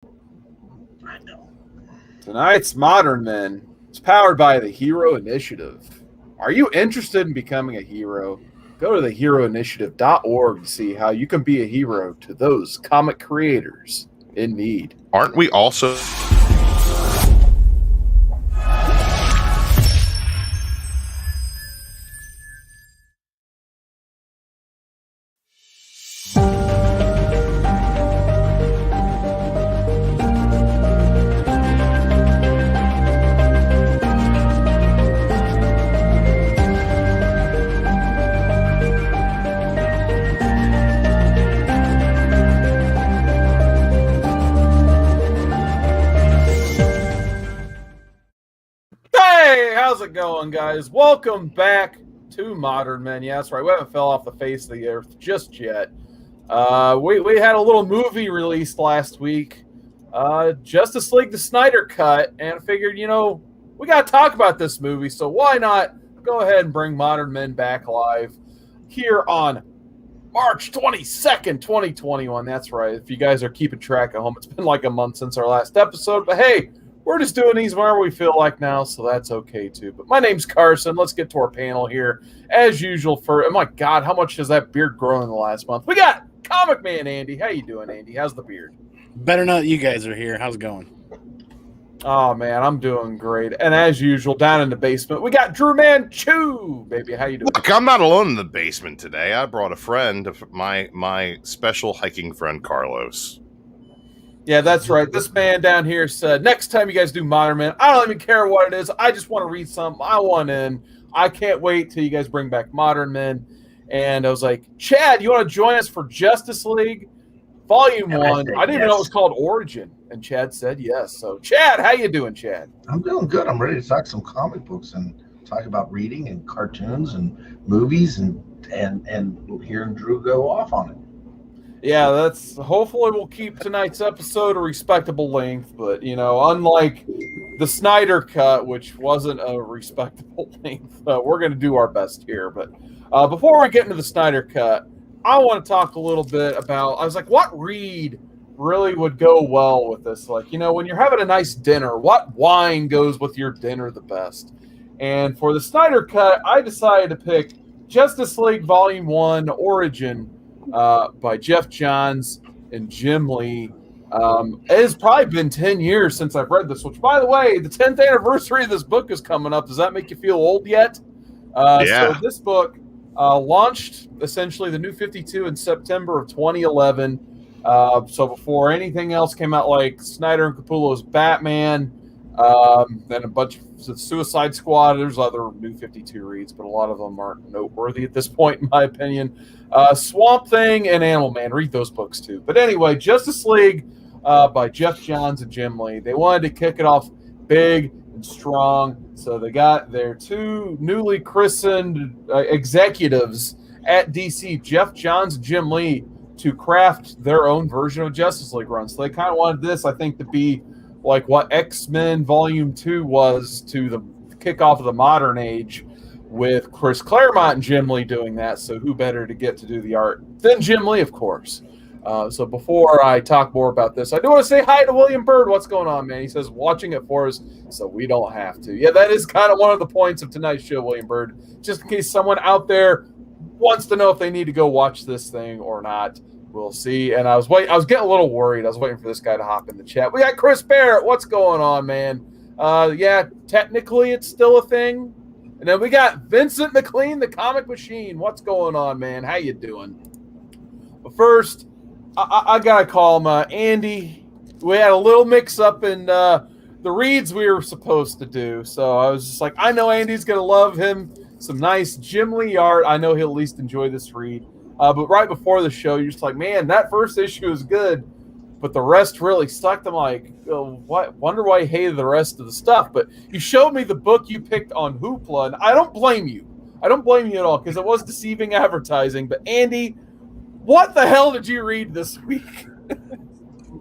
I know. Tonight's Modern Men is powered by the Hero Initiative. Are you interested in becoming a hero? Go to theheroinitiative.org to see how you can be a hero to those comic creators in need. Aren't we also... Hey, how's it going, guys? Welcome back to Modern Men. Yeah, that's right. We haven't fell off the face of the earth just yet. We had a little movie released last week, Justice League, the Snyder Cut, and I figured, we got to talk about this movie, so why not go ahead and bring Modern Men back live here on March 22nd, 2021. That's right. If you guys are keeping track at home, it's been like a month since our last episode, but hey, we're just doing these whenever we feel like now, so that's okay too. But my name's Carson. Let's get to our panel here. As usual, oh my God, how much has that beard grown in the last month? We got ComicManAndy. How you doing, Andy? How's the beard? Better not you guys are here. How's it going? Oh, man, I'm doing great. And as usual, down in the basement, we got DruManchu, baby. How you doing? Look, I'm not alone in the basement today. I brought a friend, my special hiking friend, Carlos. Yeah, that's right. This man down here said, next time you guys do Modern Man, I don't even care what it is. I just want to read something. I want in. I can't wait till you guys bring back Modern Men. And I was like, Chad, you want to join us for Justice League Volume 1? I didn't even know it was called Origin. And Chad said yes. So, Chad, how you doing, Chad? I'm doing good. I'm ready to talk some comic books and talk about reading and cartoons and movies and hearing Drew go off on it. Yeah, that's hopefully we'll keep tonight's episode a respectable length, but unlike the Snyder Cut, which wasn't a respectable length, we're going to do our best here. But before we get into the Snyder Cut, I want to talk a little bit about, I was like, what read really would go well with this? Like, when you're having a nice dinner, what wine goes with your dinner the best? And for the Snyder Cut, I decided to pick Justice League Volume 1 Origin by Geoff Johns and Jim Lee. It has probably been 10 years since I've read this, which, by the way, the 10th anniversary of this book is coming up. Does that make you feel old yet? Yeah. So this book launched essentially the New 52 in September of 2011. So before anything else came out, like Snyder and Capullo's Batman, then a bunch of Suicide Squad. There's other New 52 reads, but a lot of them aren't noteworthy at this point, in my opinion. Swamp Thing and Animal Man. Read those books too. But anyway, Justice League by Geoff Johns and Jim Lee. They wanted to kick it off big and strong, so they got their two newly christened executives at DC, Geoff Johns and Jim Lee, to craft their own version of Justice League run. So they kind of wanted this, I think, to be like what X-Men Volume 2 was to the kickoff of the modern age, with Chris Claremont and Jim Lee doing that. So who better to get to do the art than Jim Lee, of course. So before I talk more about this, I do want to say hi to William Bird. What's going on, man? He says, watching it for us so we don't have to. Yeah, that is kind of one of the points of tonight's show, William Bird. Just in case someone out there wants to know if they need to go watch this thing or not. We'll see. And I was getting a little worried. I was waiting for this guy to hop in the chat. We got Chris Barrett. What's going on, man? Yeah, technically it's still a thing. And then we got Vincent McLean, the Comic Machine. What's going on, man? How you doing? But first, I got to call him Andy. We had a little mix-up in the reads we were supposed to do. So I was just like, I know Andy's going to love him. Some nice Jim Lee art. I know he'll at least enjoy this read. But right before the show, you're just like, man, that first issue is good, but the rest really sucked. I'm like, oh, what? Wonder why you hated the rest of the stuff. But you showed me the book you picked on Hoopla, and I don't blame you. I don't blame you at all, because it was deceiving advertising. But Andy, what the hell did you read this week?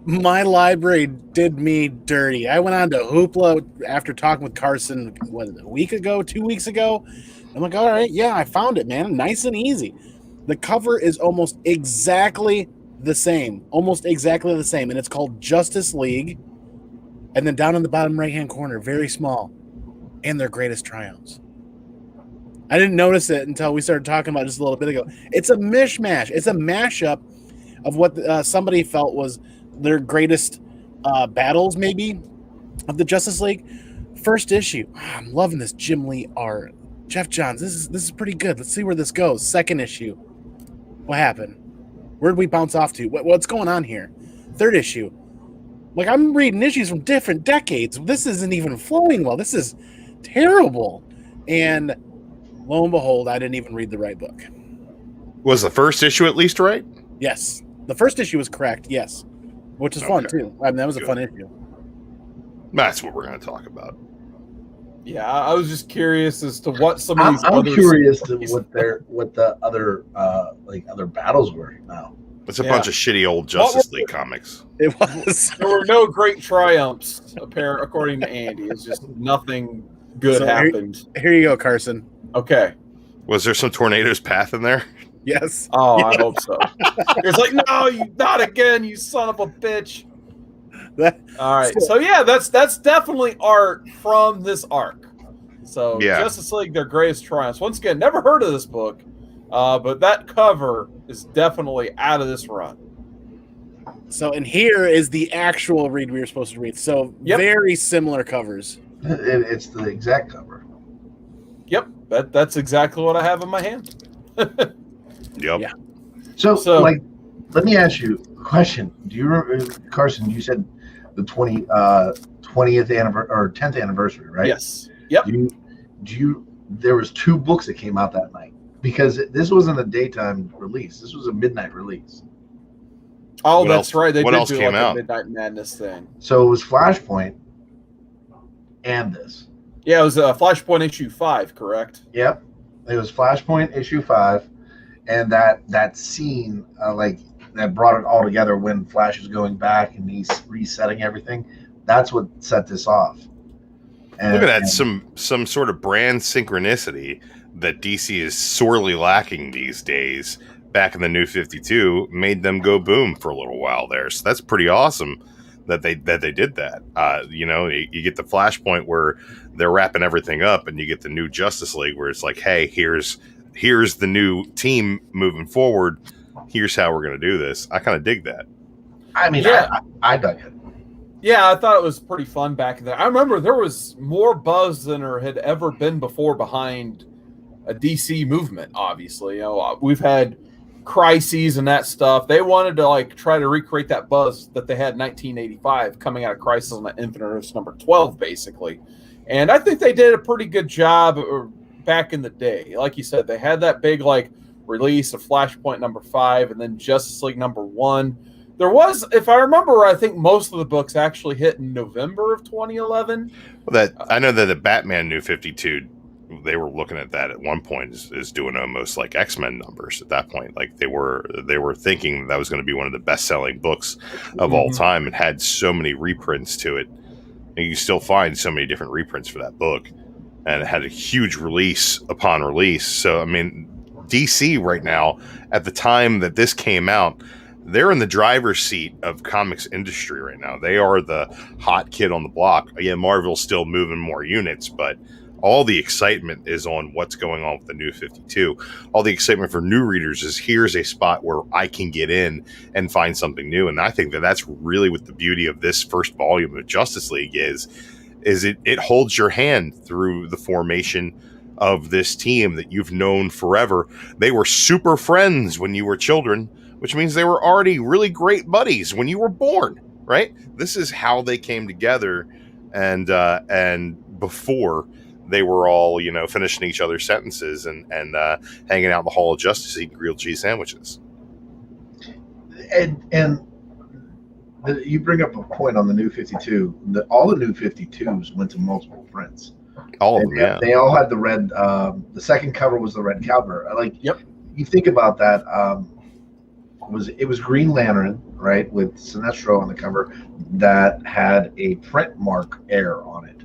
My library did me dirty. I went on to Hoopla after talking with Carson, a week ago, 2 weeks ago. I'm like, all right, yeah, I found it, man. Nice and easy. The cover is almost exactly the same, almost exactly the same, and it's called Justice League. And then down in the bottom right-hand corner, very small, and their greatest triumphs. I didn't notice it until we started talking about it just a little bit ago. It's a mishmash. It's a mashup of what somebody felt was their greatest battles, maybe, of the Justice League. First issue. I'm loving this Jim Lee art. Geoff Johns, this is pretty good. Let's see where this goes. Second issue. What happened? Where did we bounce off to? What's going on here? Third issue. Like, I'm reading issues from different decades. This isn't even flowing well. This is terrible. And lo and behold, I didn't even read the right book. Was the first issue at least right? Yes. The first issue was correct, yes. Which is fun, too. I mean, that was a fun issue. That's what we're going to talk about. Yeah, I was just curious as to what some of these. I'm curious to what the other battles were now. It's a bunch of shitty old Justice League comics. It was. There were no great triumphs, according to Andy. It's just nothing good happened. Here you go, Carson. Okay. Was there some Tornado's Path in there? Yes. Oh, yes. I hope so. It's like, no, you not again, you son of a bitch. All right. So yeah, that's definitely art from this arc. So Justice League, their greatest triumphs. Once again, never heard of this book, but that cover is definitely out of this run. So, and here is the actual read we were supposed to read. So very similar covers. It's the exact cover. Yep, that's exactly what I have in my hand. Yep. Yeah. So, like, let me ask you a question. Do you remember, Carson? You said the 20th anniversary or 10th anniversary, right? Yes. Yep. Do you? There was 2 books that came out that night because this wasn't a daytime release. This was a midnight release. Oh, that's right. They what did else do came like out? a Midnight Madness thing. So it was Flashpoint and this. Yeah, it was Flashpoint issue 5, correct? Yep. It was Flashpoint issue 5, and that scene that brought it all together when Flash is going back and he's resetting everything. That's what set this off. And, look at that, some sort of brand synchronicity that DC is sorely lacking these days. Back in the New 52, made them go boom for a little while there. So that's pretty awesome that they did that. You get the Flashpoint where they're wrapping everything up, and you get the new Justice League where it's like, hey, here's the new team moving forward. Here's how we're going to do this. I kind of dig that. I mean, I dug it. Yeah, I thought it was pretty fun back then. I remember there was more buzz than there had ever been before behind a DC movement. Obviously, we've had crises and that stuff. They wanted to try to recreate that buzz that they had in 1985 coming out of Crisis on Infinite Earths number 12, basically. And I think they did a pretty good job back in the day. Like you said, they had that big release of Flashpoint number 5 and then Justice League number 1. There was, if I remember, I think most of the books actually hit in November of 2011. I know that the Batman New 52, they were looking at that at one point as doing almost like X-Men numbers at that point. Like they were thinking that was going to be one of the best-selling books of all time. It had so many reprints to it, and you still find so many different reprints for that book. And it had a huge release upon release. So I mean, DC right now, at the time that this came out, they're in the driver's seat of comics industry right now. They are the hot kid on the block. Yeah, Marvel's still moving more units, but all the excitement is on what's going on with the New 52. All the excitement for new readers is here's a spot where I can get in and find something new. And I think that that's really what the beauty of this first volume of Justice League is it holds your hand through the formation of this team that you've known forever. They were super friends when you were children, which means they were already really great buddies when you were born, right? This is how they came together, and before they were all, finishing each other's sentences and hanging out in the Hall of Justice eating grilled cheese sandwiches. And you bring up a point on the New 52. All the New 52s went to multiple prints. All of them, yeah. They all had the red. The second cover was the red cover. Yep. You think about that. It was Green Lantern, right, with Sinestro on the cover that had a print mark error on it.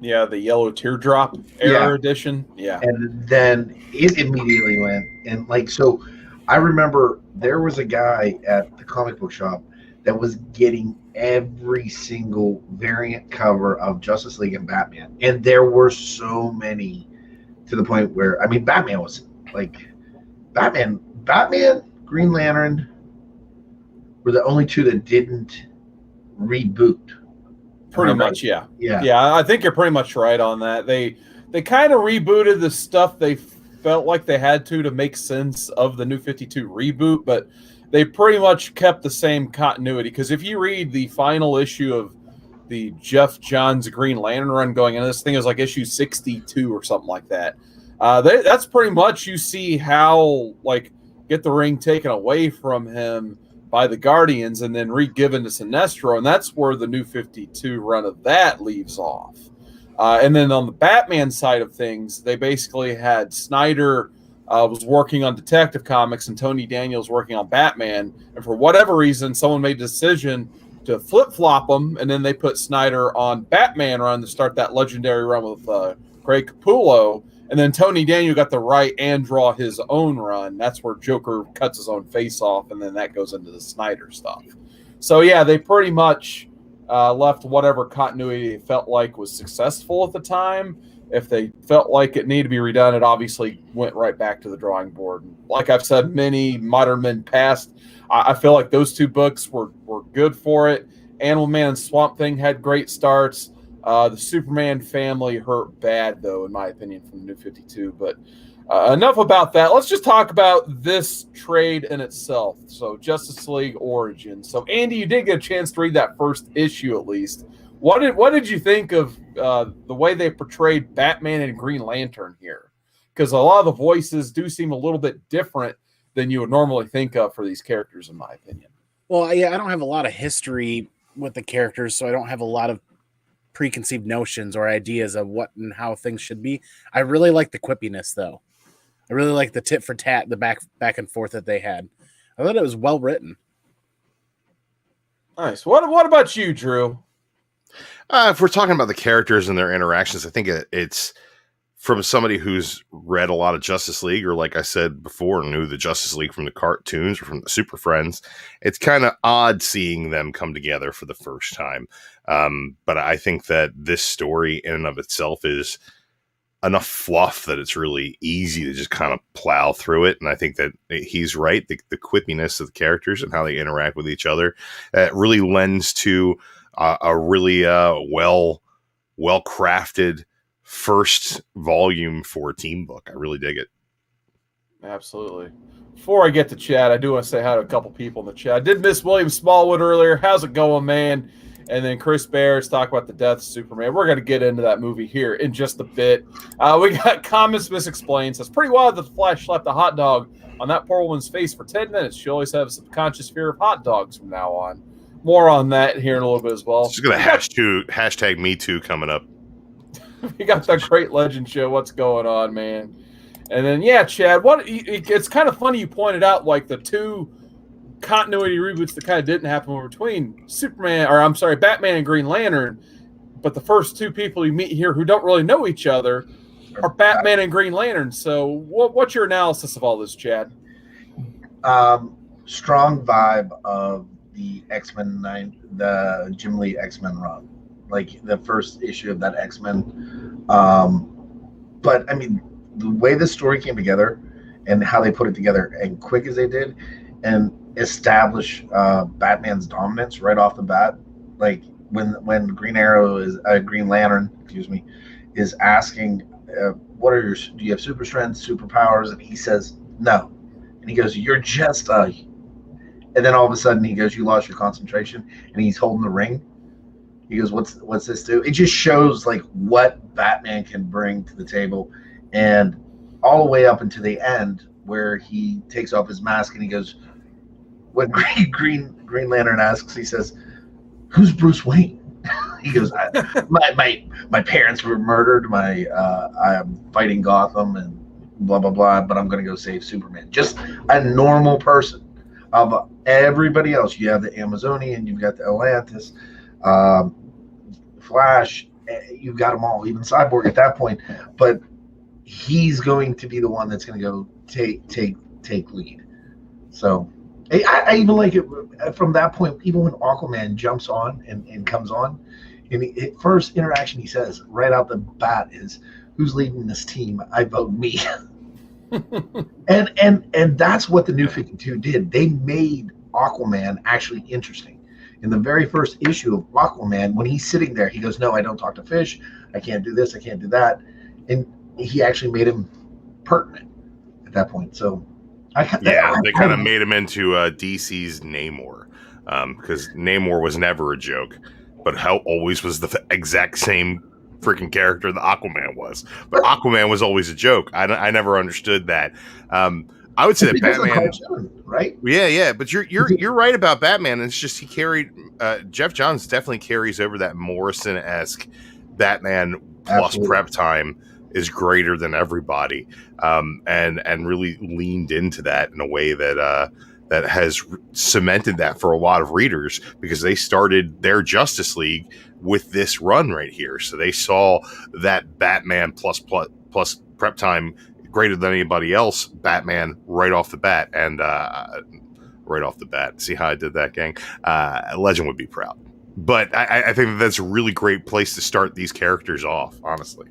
Yeah, the yellow teardrop error edition. Yeah. And then it immediately went. And so I remember there was a guy at the comic book shop that was getting every single variant cover of Justice League and Batman, and there were so many to the point where I mean, Batman was like Batman, Green Lantern were the only two that didn't reboot. Pretty much, yeah. Yeah. I think you're pretty much right on that. They kind of rebooted the stuff they felt like they had to make sense of the New 52 reboot, but they pretty much kept the same continuity. Because if you read the final issue of the Geoff Johns Green Lantern run going into this thing, is like issue 62 or something like that. That's pretty much, you see how like get the ring taken away from him by the Guardians and then re-given to Sinestro, and that's where the New 52 run of that leaves off. And then on the Batman side of things, they basically had Snyder was working on Detective Comics and Tony Daniels working on Batman, and for whatever reason, someone made a decision to flip-flop them, and then they put Snyder on Batman run to start that legendary run with Greg Capullo. And then Tony Daniel got to write and draw his own run. That's where Joker cuts his own face off, and then that goes into the Snyder stuff. So, yeah, they pretty much left whatever continuity they felt like was successful at the time. If they felt like it needed to be redone, it obviously went right back to the drawing board. Like I've said, many modern men past, I feel like those two books were good for it. Animal Man and Swamp Thing had great starts. The Superman family hurt bad, though, in my opinion, from the New 52. But enough about that. Let's just talk about this trade in itself. So, Justice League Origins. So, Andy, you did get a chance to read that first issue, at least. What did you think of the way they portrayed Batman and Green Lantern here? Because a lot of the voices do seem a little bit different than you would normally think of for these characters, in my opinion. Well, yeah, I don't have a lot of history with the characters, so I don't have a lot of preconceived notions or ideas of what and how things should be. I really like the quippiness, though. I really like the tit for tat, the back and forth that they had. I thought it was well written. Nice. What about you, Drew? If we're talking about the characters and their interactions, I think it's from somebody who's read a lot of Justice League, or like I said before, knew the Justice League from the cartoons or from the Super Friends. It's kind of odd seeing them come together for the first time. But I think that this story in and of itself is enough fluff that it's really easy to just kind of plow through it. And I think that he's right. The quippiness of the characters and how they interact with each other really lends to a really well-crafted first volume for a team book. I really dig it. Absolutely. Before I get to chat, I do want to say hi to a couple people in the chat. I did miss William Smallwood earlier. How's it going, man? And then Chris Bears talk about the death of Superman. We're going to get into that movie here in just a bit. We got Comments Misexplained. Says, pretty wild that the Flash slapped a hot dog on that poor woman's face for 10 minutes. She always has a subconscious fear of hot dogs from now on. More on that here in a little bit as well. She's going to hashtag Me Too coming up. We got the Great Legend Show. What's going on, man? And then, yeah, Chad, it's kind of funny you pointed out, like, the two continuity reboots that kind of didn't happen between Batman and Green Lantern, but the first two people you meet here who don't really know each other are Batman and Green Lantern. So what's your analysis of all this, Chad? Strong vibe of the X-Men 9, the Jim Lee X-Men run, like the first issue of that X-Men. But I mean, the way the story came together and how they put it together and quick as they did, and establish Batman's dominance right off the bat. Like when Green Lantern, is asking, do you have super strength, superpowers? And he says, no. And he goes, you're just and then all of a sudden he goes, you lost your concentration, and he's holding the ring. He goes, what's this do? It just shows like what Batman can bring to the table, and all the way up into the end where he takes off his mask and he goes, when Green Lantern asks, he says, who's Bruce Wayne? He goes, my parents were murdered. I'm fighting Gotham and blah, blah, blah, but I'm going to go save Superman. Just a normal person. Of everybody else, you have the Amazonian, you've got the Atlantis, Flash, you've got them all, even Cyborg at that point. But he's going to be the one that's going to go take lead. So I even like it from that point. Even when Aquaman jumps on and comes on, and first interaction he says right out the bat is, "Who's leading this team? I vote me." and that's what the New 52 did. They made Aquaman actually interesting. In the very first issue of Aquaman, when he's sitting there, he goes, "No, I don't talk to fish. I can't do this. I can't do that." And he actually made him pertinent at that point. So, they kind of made him into DC's Namor, because Namor was never a joke, but how always was the exact same freaking character that Aquaman was. But Aquaman was always a joke. I never understood that. I would say that Batman, cartoon, right? Yeah. But you're right about Batman. It's just he carried Geoff Johns definitely carries over that Morrison-esque Batman plus Absolutely. prep time is greater than everybody, and really leaned into that in a way that that has cemented that for a lot of readers, because they started their Justice League with this run right here. So they saw that Batman plus prep time greater than anybody else, Batman right off the bat. And right off the bat, see how I did that, gang? Legend would be proud. But I think that's a really great place to start these characters off, honestly.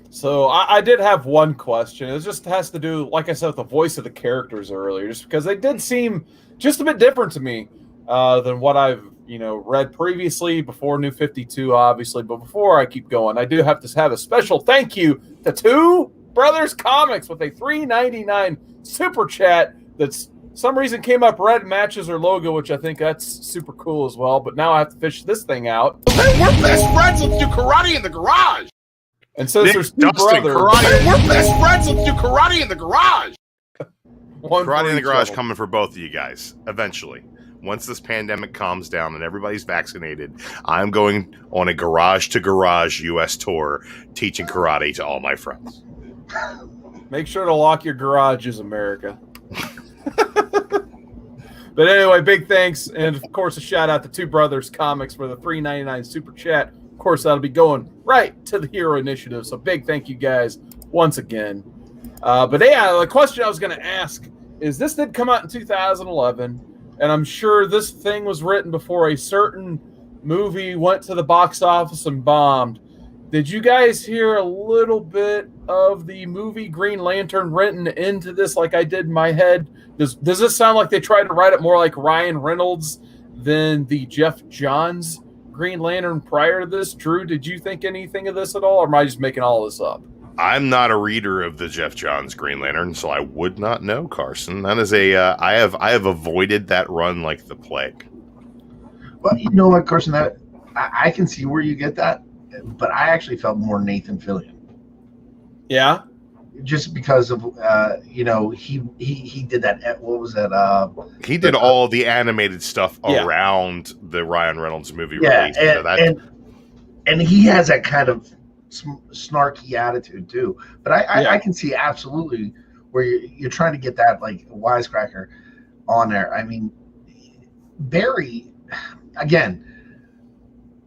So I did have one question. It just has to do, like I said, with the voice of the characters earlier, just because they did seem just a bit different to me than what I've read previously, before New 52, obviously. But before I keep going, I do have to have a special thank you to Two Brothers Comics with a $3.99 super chat that's some reason came up red, matches their logo, which I think that's super cool as well. But now I have to fish this thing out. Hey, we're best friends. Let's do karate in the garage. And since there's two brothers, we're best friends. Let's do karate in the garage. Karate in the garage coming for both of you guys eventually. Once this pandemic calms down and everybody's vaccinated, I'm going on a garage to garage U.S. tour teaching karate to all my friends. Make sure to lock your garages, America. But anyway, big thanks. And of course, a shout out to Two Brothers Comics for the $3.99 super chat. Of course, that'll be going right to the Hero Initiative. So big thank you guys once again. But yeah, the question I was going to ask is, this did come out in 2011, and I'm sure this thing was written before a certain movie went to the box office and bombed. Did you guys hear a little bit of the movie Green Lantern written into this like I did in my head? Does this sound like they tried to write it more like Ryan Reynolds than the Geoff Johns Green Lantern prior to this? Drew, did you think anything of this at all, or am I just making all this up? I'm not a reader of the Geoff Johns Green Lantern, so I would not know, Carson. That is I have avoided that run like the plague. Well, you know what, Carson, that I can see where you get that, but I actually felt more Nathan Fillion. Yeah, just because of he did that. What was that? He did all the animated stuff around the Ryan Reynolds movie release. And he has that kind of snarky attitude too. But I can see absolutely where you're trying to get that like wisecracker on there. I mean, Barry, again,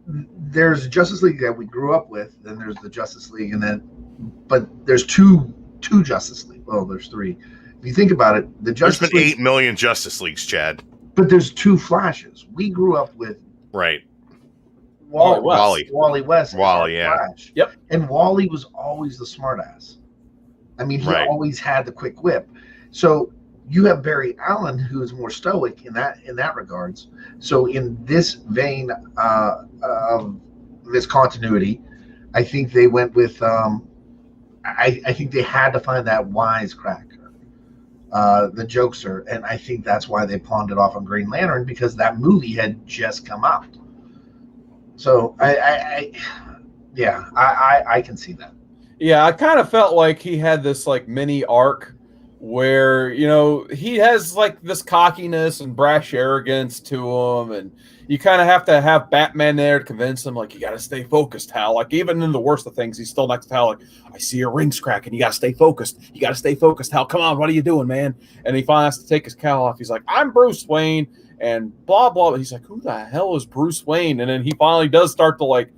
there's Justice League that we grew up with, then there's the Justice League, but there's two Justice League. Well, there's three. If you think about it, there's been 8 million Justice Leagues, Chad. But there's two Flashes. We grew up with Wally West. Wally, yeah. Flash. Yep. And Wally was always the smartass. I mean, he always had the quick whip. So you have Barry Allen, who is more stoic in that regards. So in this vein of this continuity, I think they went with I think they had to find that wisecracker, the jokester, and I think that's why they pawned it off on Green Lantern, because that movie had just come out. So I can see that. Yeah, I kind of felt like he had this like mini arc where, he has like this cockiness and brash arrogance to him, and you kind of have to have Batman there to convince him, like, you got to stay focused, Hal. Like, even in the worst of things, he's still next to Hal, like, I see your rings cracking. You got to stay focused. You got to stay focused, Hal. Come on, what are you doing, man? And he finally has to take his cowl off. He's like, I'm Bruce Wayne, and blah, blah. He's like, who the hell is Bruce Wayne? And then he finally does start to, like,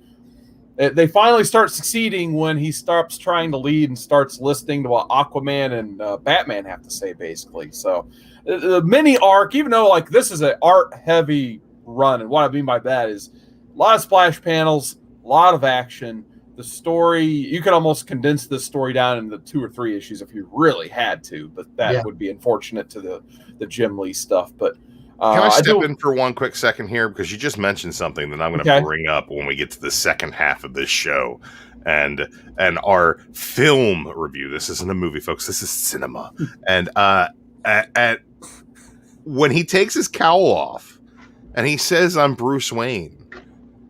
they finally succeeding when he stops trying to lead and starts listening to what Aquaman and Batman have to say, basically. So the mini arc, even though like this is an art heavy run, and what I mean by that is a lot of splash panels, a lot of action. The story, you could almost condense this story down into 2 or 3 issues if you really had to, but that would be unfortunate to the Jim Lee stuff. But can I step in for one quick second here? Because you just mentioned something that I'm going to bring up when we get to the second half of this show and our film review. This isn't a movie, folks. This is cinema. And when he takes his cowl off and he says, "I'm Bruce Wayne,"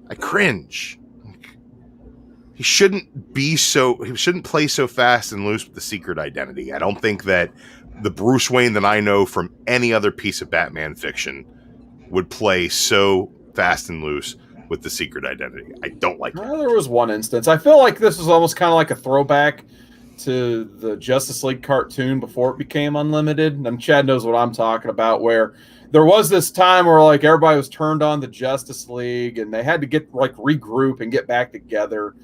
I cringe. He shouldn't play so fast and loose with the secret identity. I don't think that the Bruce Wayne that I know from any other piece of Batman fiction would play so fast and loose with the secret identity. I don't like it. Well, there was one instance. I feel like this was almost kind of like a throwback to the Justice League cartoon before it became Unlimited. And Chad knows what I'm talking about, where there was this time where like everybody was turned on the Justice League and they had to get like regroup and get back together.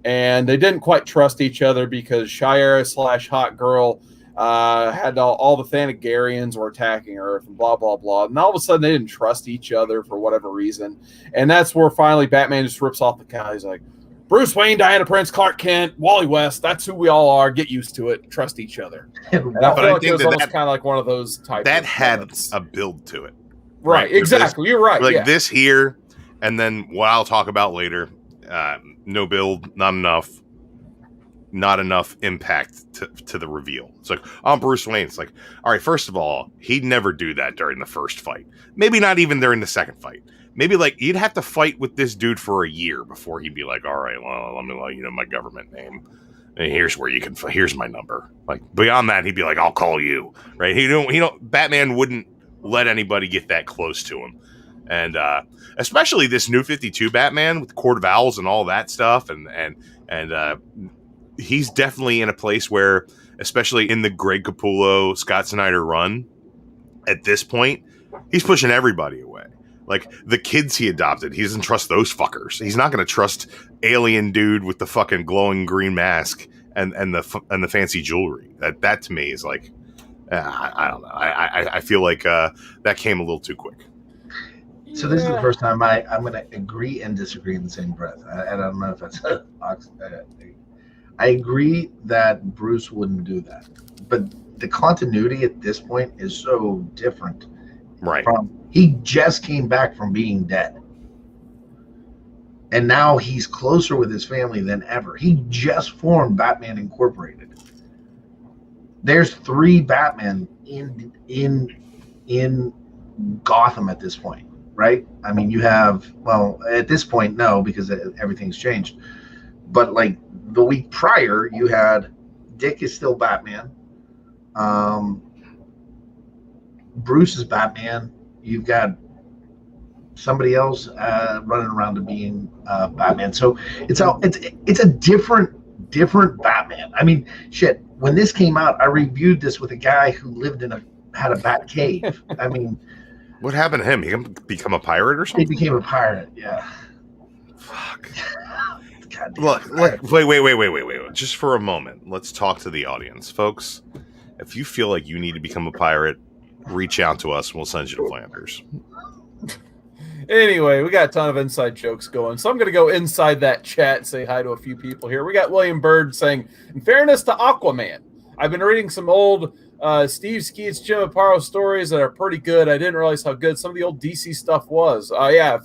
And they didn't quite trust each other because Shira / Hot Girl had all the Thanagarians were attacking Earth and blah, blah, blah. And all of a sudden they didn't trust each other for whatever reason. And that's where finally Batman just rips off the cow. He's like, Bruce Wayne, Diana Prince, Clark Kent, Wally West, that's who we all are. Get used to it. Trust each other. And I feel like it was almost kind of like one of those types. That had a build to it. Right, exactly. You're right. Like this here, and then what I'll talk about later. No build, not enough impact to the reveal. It's like, I'm Bruce Wayne. It's like, all right, first of all, he'd never do that during the first fight. Maybe not even during the second fight. Maybe like you'd have to fight with this dude for a year before he'd be like, all right, well, let me let you know my government name. And here's where you can, here's my number. Like beyond that, he'd be like, I'll call you. Right. Batman wouldn't let anybody get that close to him. And especially this new 52 Batman with Court of Owls and all that stuff. And he's definitely in a place where, especially in the Greg Capullo, Scott Snyder run, at this point, he's pushing everybody away. Like the kids he adopted, he doesn't trust those fuckers. He's not going to trust alien dude with the fucking glowing green mask and the fancy jewelry. That to me is like, I don't know. I feel like that came a little too quick. So this is the first time I'm going to agree and disagree in the same breath. I don't know if that's I agree that Bruce wouldn't do that, but the continuity at this point is so different. Right. He just came back from being dead, and now he's closer with his family than ever. He just formed Batman Incorporated. There's 3 Batman in Gotham at this point. Right? I mean, you have, well, at this point, no, because everything's changed. But like the week prior, you had Dick is still Batman. Bruce is Batman. You've got somebody else running around to being Batman. So it's a different Batman. I mean, shit. When this came out, I reviewed this with a guy who had a bat cave. I mean. What happened to him? He become a pirate or something? He became a pirate, yeah. Fuck. Look, wait. Just for a moment, let's talk to the audience. Folks, if you feel like you need to become a pirate, reach out to us and we'll send you to Flanders. Anyway, we got a ton of inside jokes going, so I'm going to go inside that chat and say hi to a few people here. We got William Bird saying, in fairness to Aquaman, I've been reading some old Steve Skeets, Jim Aparo stories that are pretty good. I didn't realize how good some of the old DC stuff was. Yeah,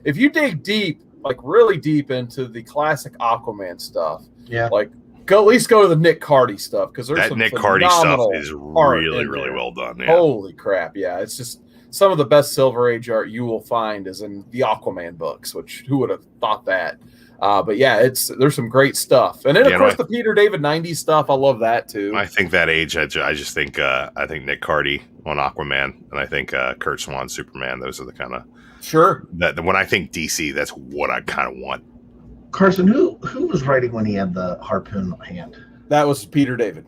if you dig deep, like really deep into the classic Aquaman stuff, like at least go to the Nick Cardy stuff, because there's some Nick Cardy stuff is really well done. Yeah. Holy crap! Yeah, it's just some of the best Silver Age art you will find is in the Aquaman books. Which who would have thought that? But yeah, there's some great stuff, and then of course the Peter David 90s stuff. I love that too. I think that age, I just think I think Nick Cardy on Aquaman, and I think Kurt Swan Superman. Those are the kind of that when I think DC, that's what I kind of want. Carson, who was writing when he had the harpoon hand? That was Peter David.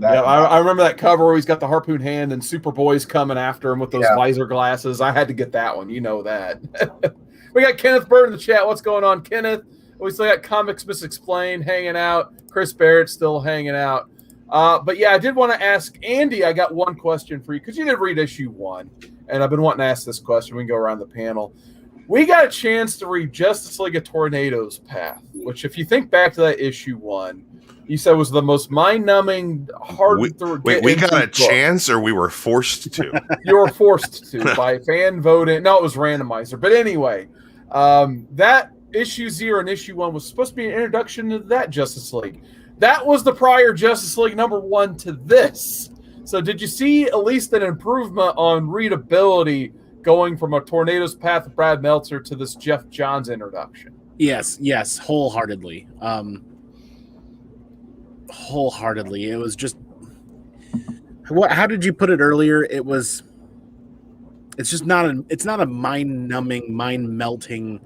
I remember that cover where he's got the harpoon hand and Superboy's coming after him with those visor glasses. I had to get that one. You know that. We got Kenneth Bird in the chat. What's going on, Kenneth? We still got Comics Misexplained hanging out. Chris Barrett still hanging out. But yeah, I did want to ask Andy. I got one question for you because you did read issue 1, and I've been wanting to ask this question. We can go around the panel. We got a chance to read Justice League of Tornado's Path, which, if you think back to that issue 1, you said was the most mind-numbing, hard to Wait, we got a chance, or we were forced to? You were forced to by fan voting. No, it was randomizer. But anyway, that issue 0 and issue 1 was supposed to be an introduction to that Justice League. That was the prior Justice League #1 to this. So did you see at least an improvement on readability going from a Tornado's Path of Brad Meltzer to this Geoff Johns introduction? Yes, wholeheartedly. Wholeheartedly. It was just how did you put it earlier? It's not a mind-numbing, mind-melting.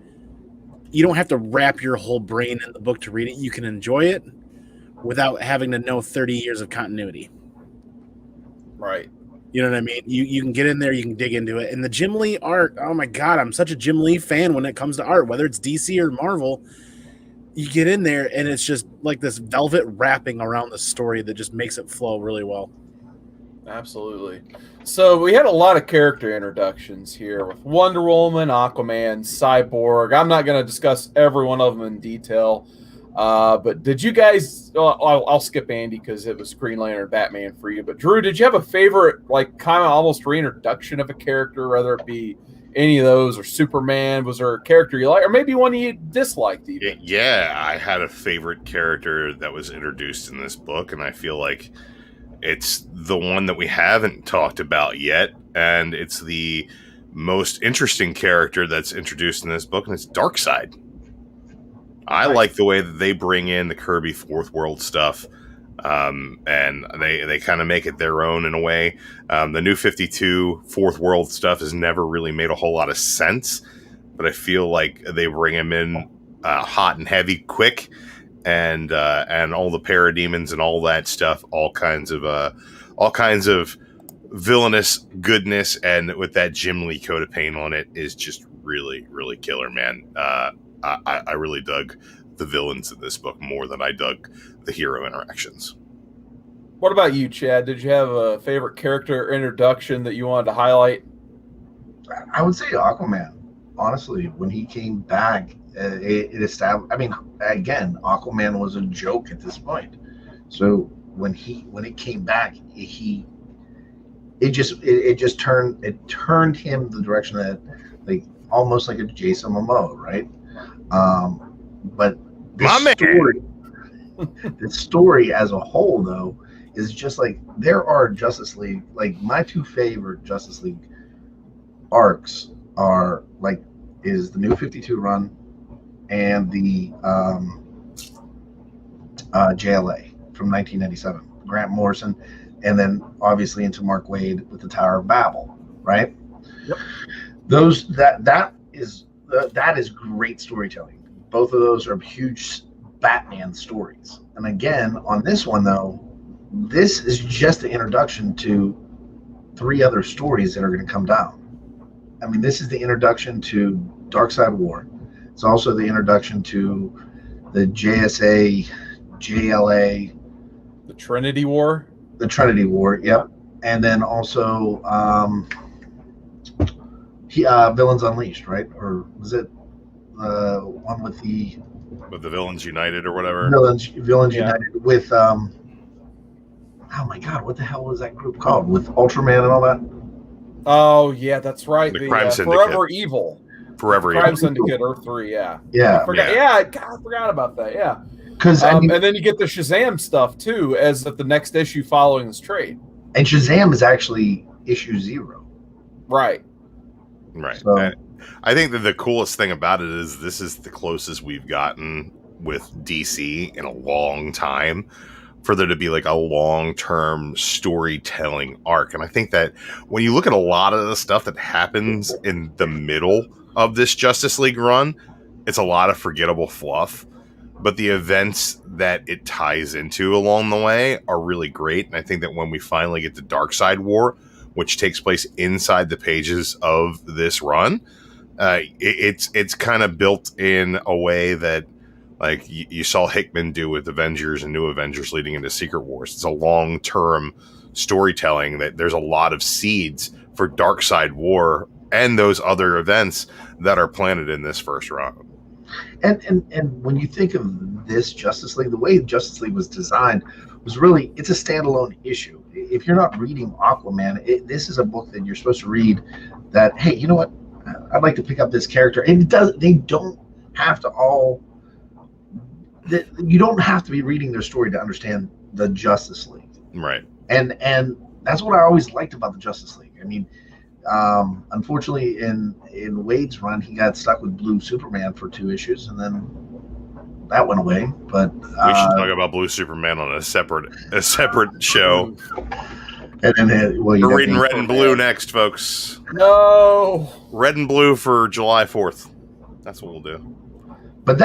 You don't have to wrap your whole brain in the book to read it. You can enjoy it without having to know 30 years of continuity. Right. You know what I mean? You can get in there, you can dig into it. And the Jim Lee art, oh my God, I'm such a Jim Lee fan when it comes to art, whether it's DC or Marvel. You get in there and it's just like this velvet wrapping around the story that just makes it flow really well. Absolutely. So we had a lot of character introductions here with Wonder Woman, Aquaman, Cyborg. I'm not going to discuss every one of them in detail. But did you guys, I'll skip Andy because it was Green Lantern, Batman for you. But Drew, did you have a favorite, like kind of almost reintroduction of a character, whether it be any of those or Superman? Was there a character you like, or maybe one you disliked even? Yeah, I had a favorite character that was introduced in this book, and I feel like it's the one that we haven't talked about yet, and it's the most interesting character that's introduced in this book, and it's Darkseid. I like the way that they bring in the Kirby Fourth World stuff, and they kind of make it their own in a way. The New 52 Fourth World stuff has never really made a whole lot of sense, but I feel like they bring him in hot and heavy, quick, and all the parademons and all that stuff, all kinds of villainous goodness, and with that Jim Lee coat of paint on it is just really, really killer, man. I really dug the villains in this book more than I dug the hero interactions. What about you, Chad? Did you have a favorite character introduction that you wanted to highlight? I would say Aquaman. Honestly, when he came back, it established. I mean, again, Aquaman was a joke at this point. So when it came back, it just turned him the direction that, like, almost like a Jason Momoa, right? But the story as a whole, though, is just like there are Justice League. Like my two favorite Justice League arcs are is the New 52 run and the JLA from 1997, Grant Morrison, and then obviously into Mark Waid with the Tower of Babel, right? Yep. That is great storytelling. Both of those are huge Batman stories. And again, on this one though, this is just the introduction to 3 other stories that are going to come down. I mean, this is the introduction to Darkseid War. It's also the introduction to the JSA, JLA, the Trinity War. The Trinity War, yep. And then also Villains Unleashed, right? Or was it one with the Villains United or whatever? Villains United with oh my God, what the hell was that group called? With Ultraman and all that? Oh yeah, that's right. The Crime Syndicate. Forever Evil. Forever Crime Evil. Syndicate Earth 3, yeah. Yeah. I forgot about that, yeah. Because and then you get the Shazam stuff too, as the next issue following this trade. And Shazam is actually issue 0. Right. Right. So, I think that the coolest thing about it is this is the closest we've gotten with DC in a long time for there to be like a long-term storytelling arc. And I think that when you look at a lot of the stuff that happens in the middle of this Justice League run, it's a lot of forgettable fluff. But the events that it ties into along the way are really great. And I think that when we finally get to Darkseid War, which takes place inside the pages of this run, it's kind of built in a way that like you saw Hickman do with Avengers and New Avengers leading into Secret Wars. It's a long-term storytelling that there's a lot of seeds for Darkseid War and those other events that are planted in this first round. And when you think of this Justice League, the way Justice League was designed was really, it's a standalone issue. If you're not reading Aquaman, this is a book that you're supposed to read that, hey, you know what? I'd like to pick up this character. And they don't have to you don't have to be reading their story to understand the Justice League. Right. And that's what I always liked about the Justice League. I mean, unfortunately, in Wade's run, he got stuck with Blue Superman for 2 issues, and then that went away. But we should talk about Blue Superman on a separate show. And then, we're reading Red and Blue next, folks. No, Red and Blue for July 4th. That's what we'll do. But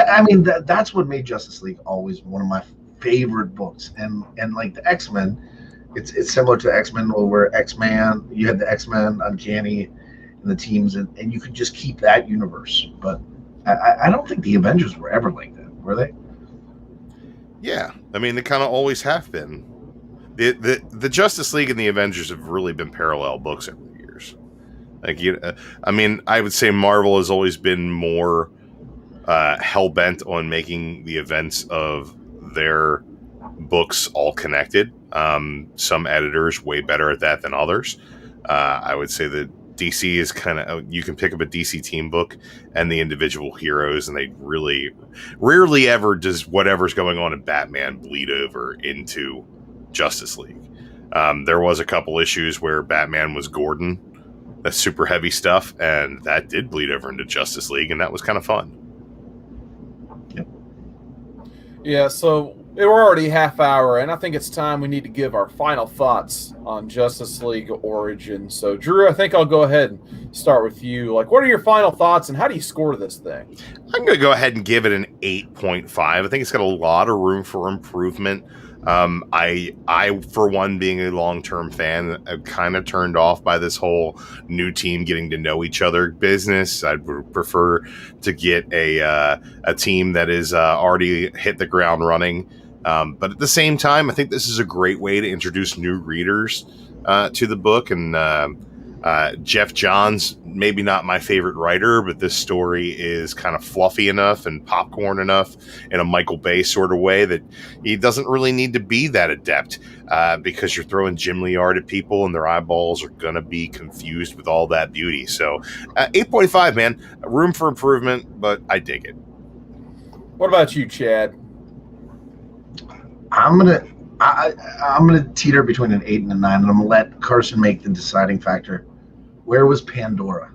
that's what made Justice League always one of my favorite books. And like the X-Men, it's similar to X-Men, where X-Man, you had the X-Men, Uncanny, and the teams, and you could just keep that universe. But I don't think the Avengers were ever like that, were they? Yeah, I mean, they kind of always have been. The Justice League and the Avengers have really been parallel books over the years. Like, I mean, I would say Marvel has always been more hell-bent on making the events of their books all connected. Some editors way better at that than others. I would say that DC is kind of, you can pick up a DC team book and the individual heroes, and they really rarely ever does whatever's going on in Batman bleed over into Justice League. There was a couple issues where Batman was Gordon, that's super heavy stuff, and that did bleed over into Justice League, and that was kind of fun. Yeah, so we're already half hour, and I think it's time we need to give our final thoughts on Justice League Origins. So, Drew, I think I'll go ahead and start with you. Like, what are your final thoughts, and how do you score this thing? I'm going to go ahead and give it an 8.5. I think it's got a lot of room for improvement. I, for one, being a long-term fan, I'm kind of turned off by this whole new team getting to know each other business. I'd prefer to get a team that is already hit the ground running. But at the same time, I think this is a great way to introduce new readers to the book. And Geoff Johns, maybe not my favorite writer, but this story is kind of fluffy enough and popcorn enough in a Michael Bay sort of way that he doesn't really need to be that adept because you're throwing Jim Liard at people and their eyeballs are going to be confused with all that beauty. So 8.5, man, room for improvement, but I dig it. What about you, Chad? I'm gonna teeter between an 8 and a 9, and I'm gonna let Carson make the deciding factor. Where was Pandora?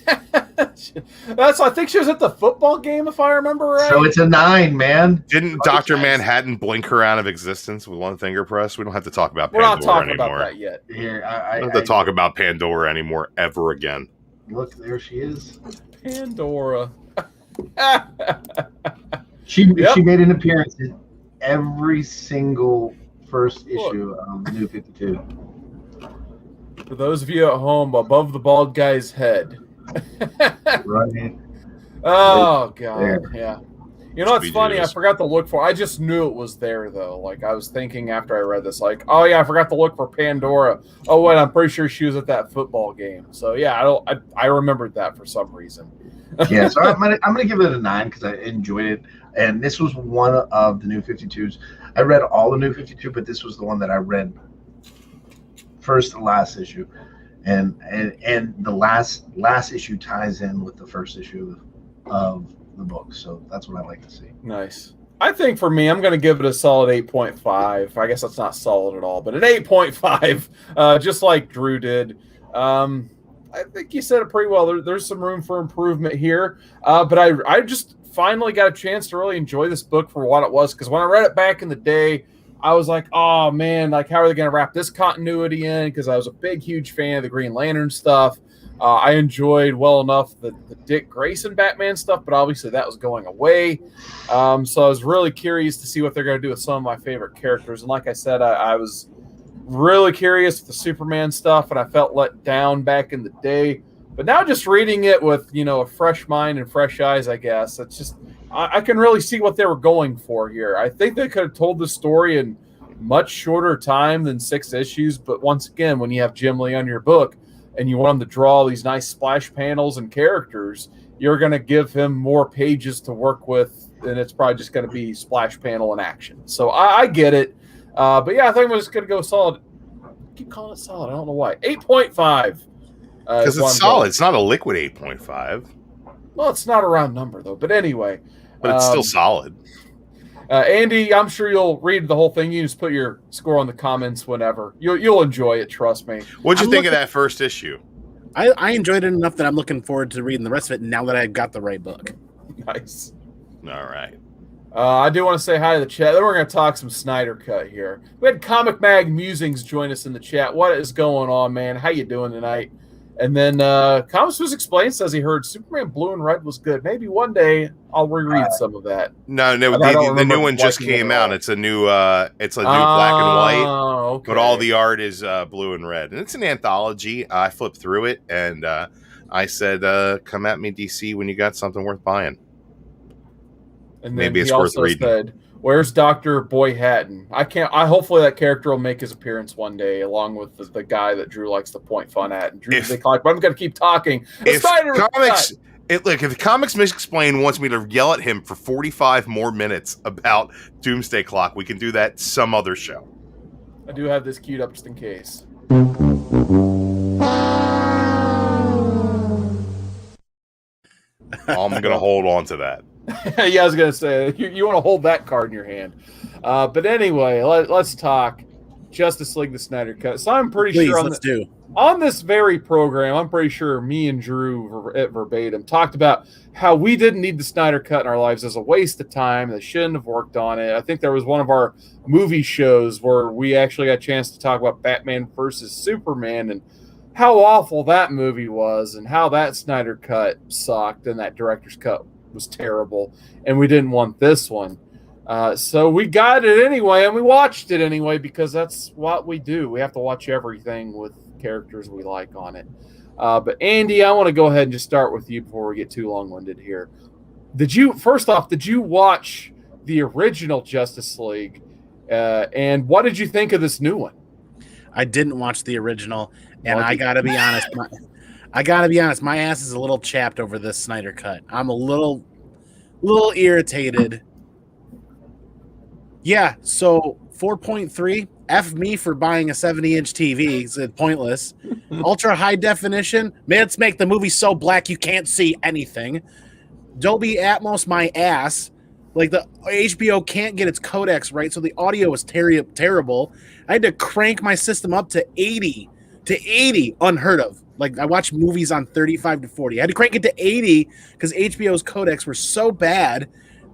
I think she was at the football game, if I remember right. So it's a 9, man. Didn't Dr. Manhattan blink her out of existence with one finger press? We don't have to talk about Pandora anymore. We're not talking about that yet. Here, I don't have to talk about Pandora anymore ever again. Look, there she is. Pandora. She made an appearance in every single first issue of the New 52. For those of you at home, above the bald guy's head. Right. Oh, God. There. Yeah. You know what's funny? I forgot to look for I just knew it was there, though. Like, I was thinking after I read this, like, oh, yeah, I forgot to look for Pandora. Oh, wait, I'm pretty sure she was at that football game. So, yeah, I remembered that for some reason. Yeah, so I'm gonna give it a 9 because I enjoyed it. And this was one of the New 52s. I read all the New 52, but this was the one that I read first to last issue. And the last issue ties in with the first issue of the book. So that's what I like to see. Nice. I think for me, I'm going to give it a solid 8.5. I guess that's not solid at all, but an 8.5, just like Drew did. I think you said it pretty well. There's some room for improvement here, but I just finally got a chance to really enjoy this book for what it was, because when I read it back in the day, I was like, oh, man, like, how are they going to wrap this continuity in? Because I was a big, huge fan of the Green Lantern stuff. I enjoyed well enough the Dick Grayson Batman stuff, but obviously that was going away. So I was really curious to see what they're going to do with some of my favorite characters. And like I said, I was really curious with the Superman stuff, and I felt let down back in the day. But now just reading it with, a fresh mind and fresh eyes, I guess, it's just, I can really see what they were going for here. I think they could have told the story in much shorter time than 6 issues. But once again, when you have Jim Lee on your book and you want him to draw all these nice splash panels and characters, you're going to give him more pages to work with, and it's probably just going to be splash panel and action. So I get it. But yeah, I think I'm just going to go solid. I keep calling it solid. I don't know why. 8.5. Because it's solid. It's not a liquid 8.5. Well, it's not a round number, though. But anyway. But it's still solid. Andy, I'm sure you'll read the whole thing. You just put your score on the comments whenever. You'll enjoy it, trust me. What'd you think of that first issue? I enjoyed it enough that I'm looking forward to reading the rest of it now that I've got the right book. Nice. All right. I do want to say hi to the chat. Then we're going to talk some Snyder Cut here. We had Comic Mag Musings join us in the chat. What is going on, man? How you doing tonight? And then Comics Was Explained says he heard Superman Blue and Red was good. Maybe one day I'll reread some of that. No, the new one just came out. It's a new black and white. Okay. But all the art is blue and red. And it's an anthology. I flipped through it and I said, come at me, DC, when you got something worth buying. And maybe it's he worth also reading. Said, "Where's Dr. Boy Hatton?" I hopefully that character will make his appearance one day, along with the guy that Drew likes to point fun at. And Drew's like, "But I'm going to keep talking." If Comics Explained wants me to yell at him for 45 more minutes about Doomsday Clock, we can do that some other show. I do have this queued up just in case. I'm going to hold on to that. Yeah, I was going to say, you want to hold that card in your hand. But anyway, let's talk Justice League the Snyder Cut. So I'm pretty sure on this very program, I'm pretty sure me and Drew at Verbatim talked about how we didn't need the Snyder Cut in our lives as a waste of time. They shouldn't have worked on it. I think there was one of our movie shows where we actually got a chance to talk about Batman versus Superman and how awful that movie was and how that Snyder Cut sucked and that director's cut was terrible, and we didn't want this one. So we got it anyway, and we watched it anyway because that's what we do. We have to watch everything with characters we like on it. But Andy, I want to go ahead and just start with you before we get too long-winded here. Did you watch the original Justice League? And what did you think of this new one? I didn't watch the original, and I gotta be honest. My ass is a little chapped over this Snyder Cut. I'm a little irritated. Yeah, so 4.3. F me for buying a 70-inch TV. It's pointless. Ultra high definition. Let's make the movie so black you can't see anything. Dolby Atmos, my ass. Like the HBO can't get its codecs right, so the audio was terrible. I had to crank my system up to 80. Unheard of. Like I watch movies on 35 to 40. I had to crank it to 80 because HBO's codecs were so bad.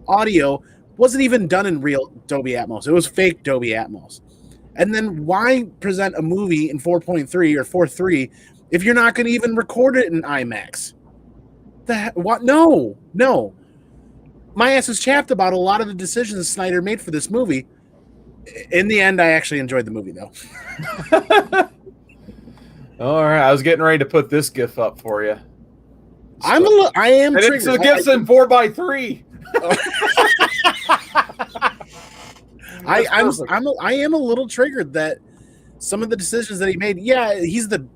Audio wasn't even done in real Dolby Atmos. It was fake Dolby Atmos. And then why present a movie in 4.3 or 4.3 if you're not going to even record it in IMAX? What? No. My ass is chapped about a lot of the decisions Snyder made for this movie. In the end, I actually enjoyed the movie, though. All right, I was getting ready to put this GIF up for you. I am. And it's the GIFs in 4x3. I am a little triggered that some of the decisions that he made. Yeah, he's the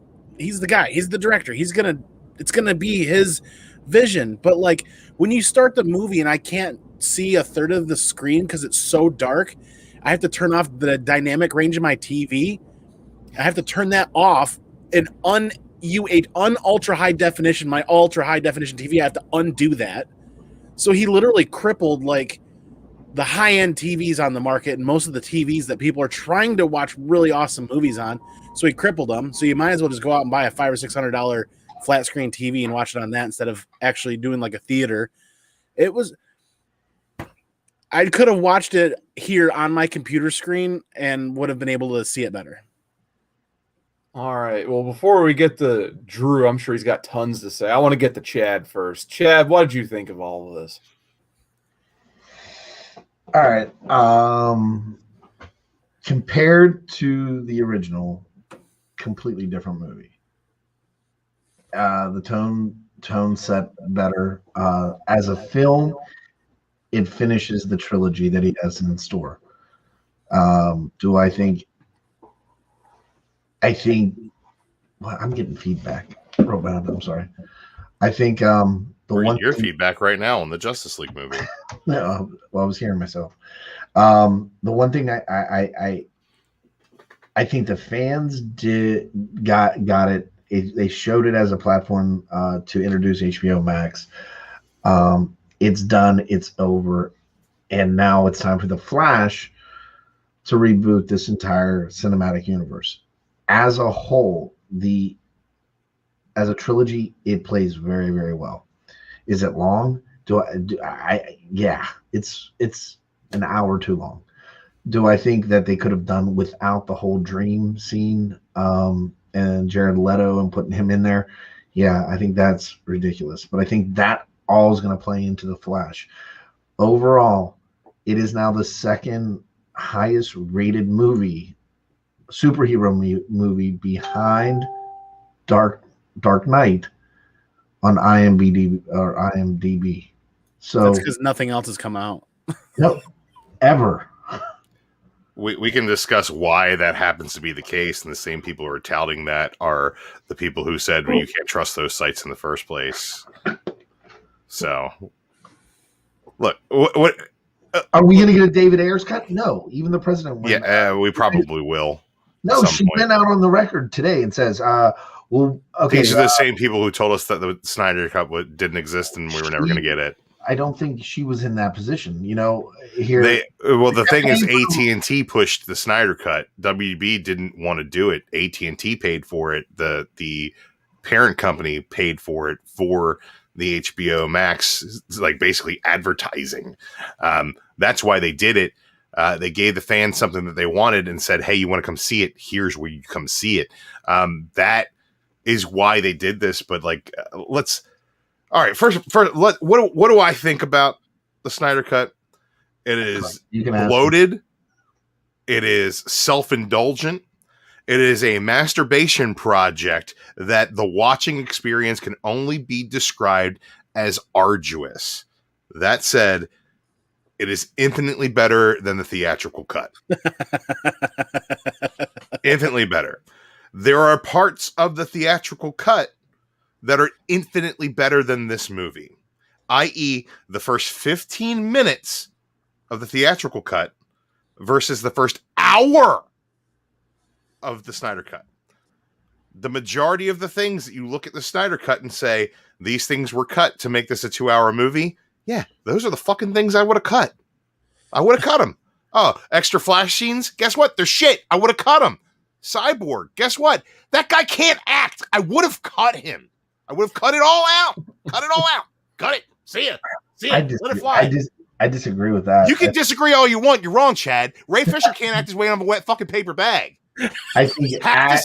guy. He's the director. It's gonna be his vision. But like when you start the movie and I can't see a third of the screen because it's so dark, I have to turn off the dynamic range of my TV. I have to turn that off and ultra high definition, my ultra high definition TV. I have to undo that. So he literally crippled like the high end TVs on the market and most of the TVs that people are trying to watch really awesome movies on. So he crippled them. So you might as well just go out and buy a $500 or $600 flat screen TV and watch it on that instead of actually doing like a theater. I could have watched it here on my computer screen and would have been able to see it better. All right. Well, before we get to Drew, I'm sure he's got tons to say. I want to get to Chad first. Chad, what did you think of all of this? All right. Compared to the original, completely different movie. The tone set better. As a film, it finishes the trilogy that he has in store. Do I think? Well, I'm getting feedback. I'm sorry. I think your feedback right now on the Justice League movie. No, well, I was hearing myself. The one thing I think the fans got it. They showed it as a platform to introduce HBO Max. It's done. It's over, and now it's time for the Flash to reboot this entire cinematic universe. As a whole, as a trilogy, it plays very, very well. Is it long? Yeah, it's an hour too long. Do I think that they could have done without the whole dream scene and Jared Leto and putting him in there? Yeah, I think that's ridiculous. But I think that all is going to play into the Flash. Overall, it is now the second highest rated superhero movie behind Dark Knight on IMDb. So that's because nothing else has come out. No, ever. We can discuss why that happens to be the case, and the same people who are touting that are the people who said, well, you can't trust those sites in the first place. So, look, what are we going to get a David Ayers cut? No, even the president went. Yeah, we probably will. No, she went out on the record today and says, well, okay. These are the same people who told us that the Snyder Cut didn't exist and we were never going to get it. I don't think she was in that position. Here, the thing is, AT&T pushed the Snyder Cut. WB didn't want to do it. AT&T paid for it. The parent company paid for it for the HBO Max, like basically advertising. That's why they did it. They gave the fans something that they wanted and said, hey, you want to come see it? Here's where you come see it. That is why they did this. But all right, first, what do I think about the Snyder Cut? It is bloated. It is self-indulgent. It is a masturbation project that the watching experience can only be described as arduous. That said, it is infinitely better than the theatrical cut. Infinitely better. There are parts of the theatrical cut that are infinitely better than this movie, i.e. the first 15 minutes of the theatrical cut versus the first hour of the Snyder Cut. The majority of the things that you look at the Snyder Cut and say, these things were cut to make this a 2-hour movie. Yeah, those are the fucking things I would have cut. I would have cut them. Oh, extra Flash scenes? Guess what? They're shit. I would have cut them. Cyborg? Guess what? That guy can't act. I would have cut him. I would have cut it all out. Cut it all out. Cut it. See ya. Let it fly. I disagree with that. You can disagree all you want. You're wrong, Chad. Ray Fisher can't act his way on a wet fucking paper bag. I think half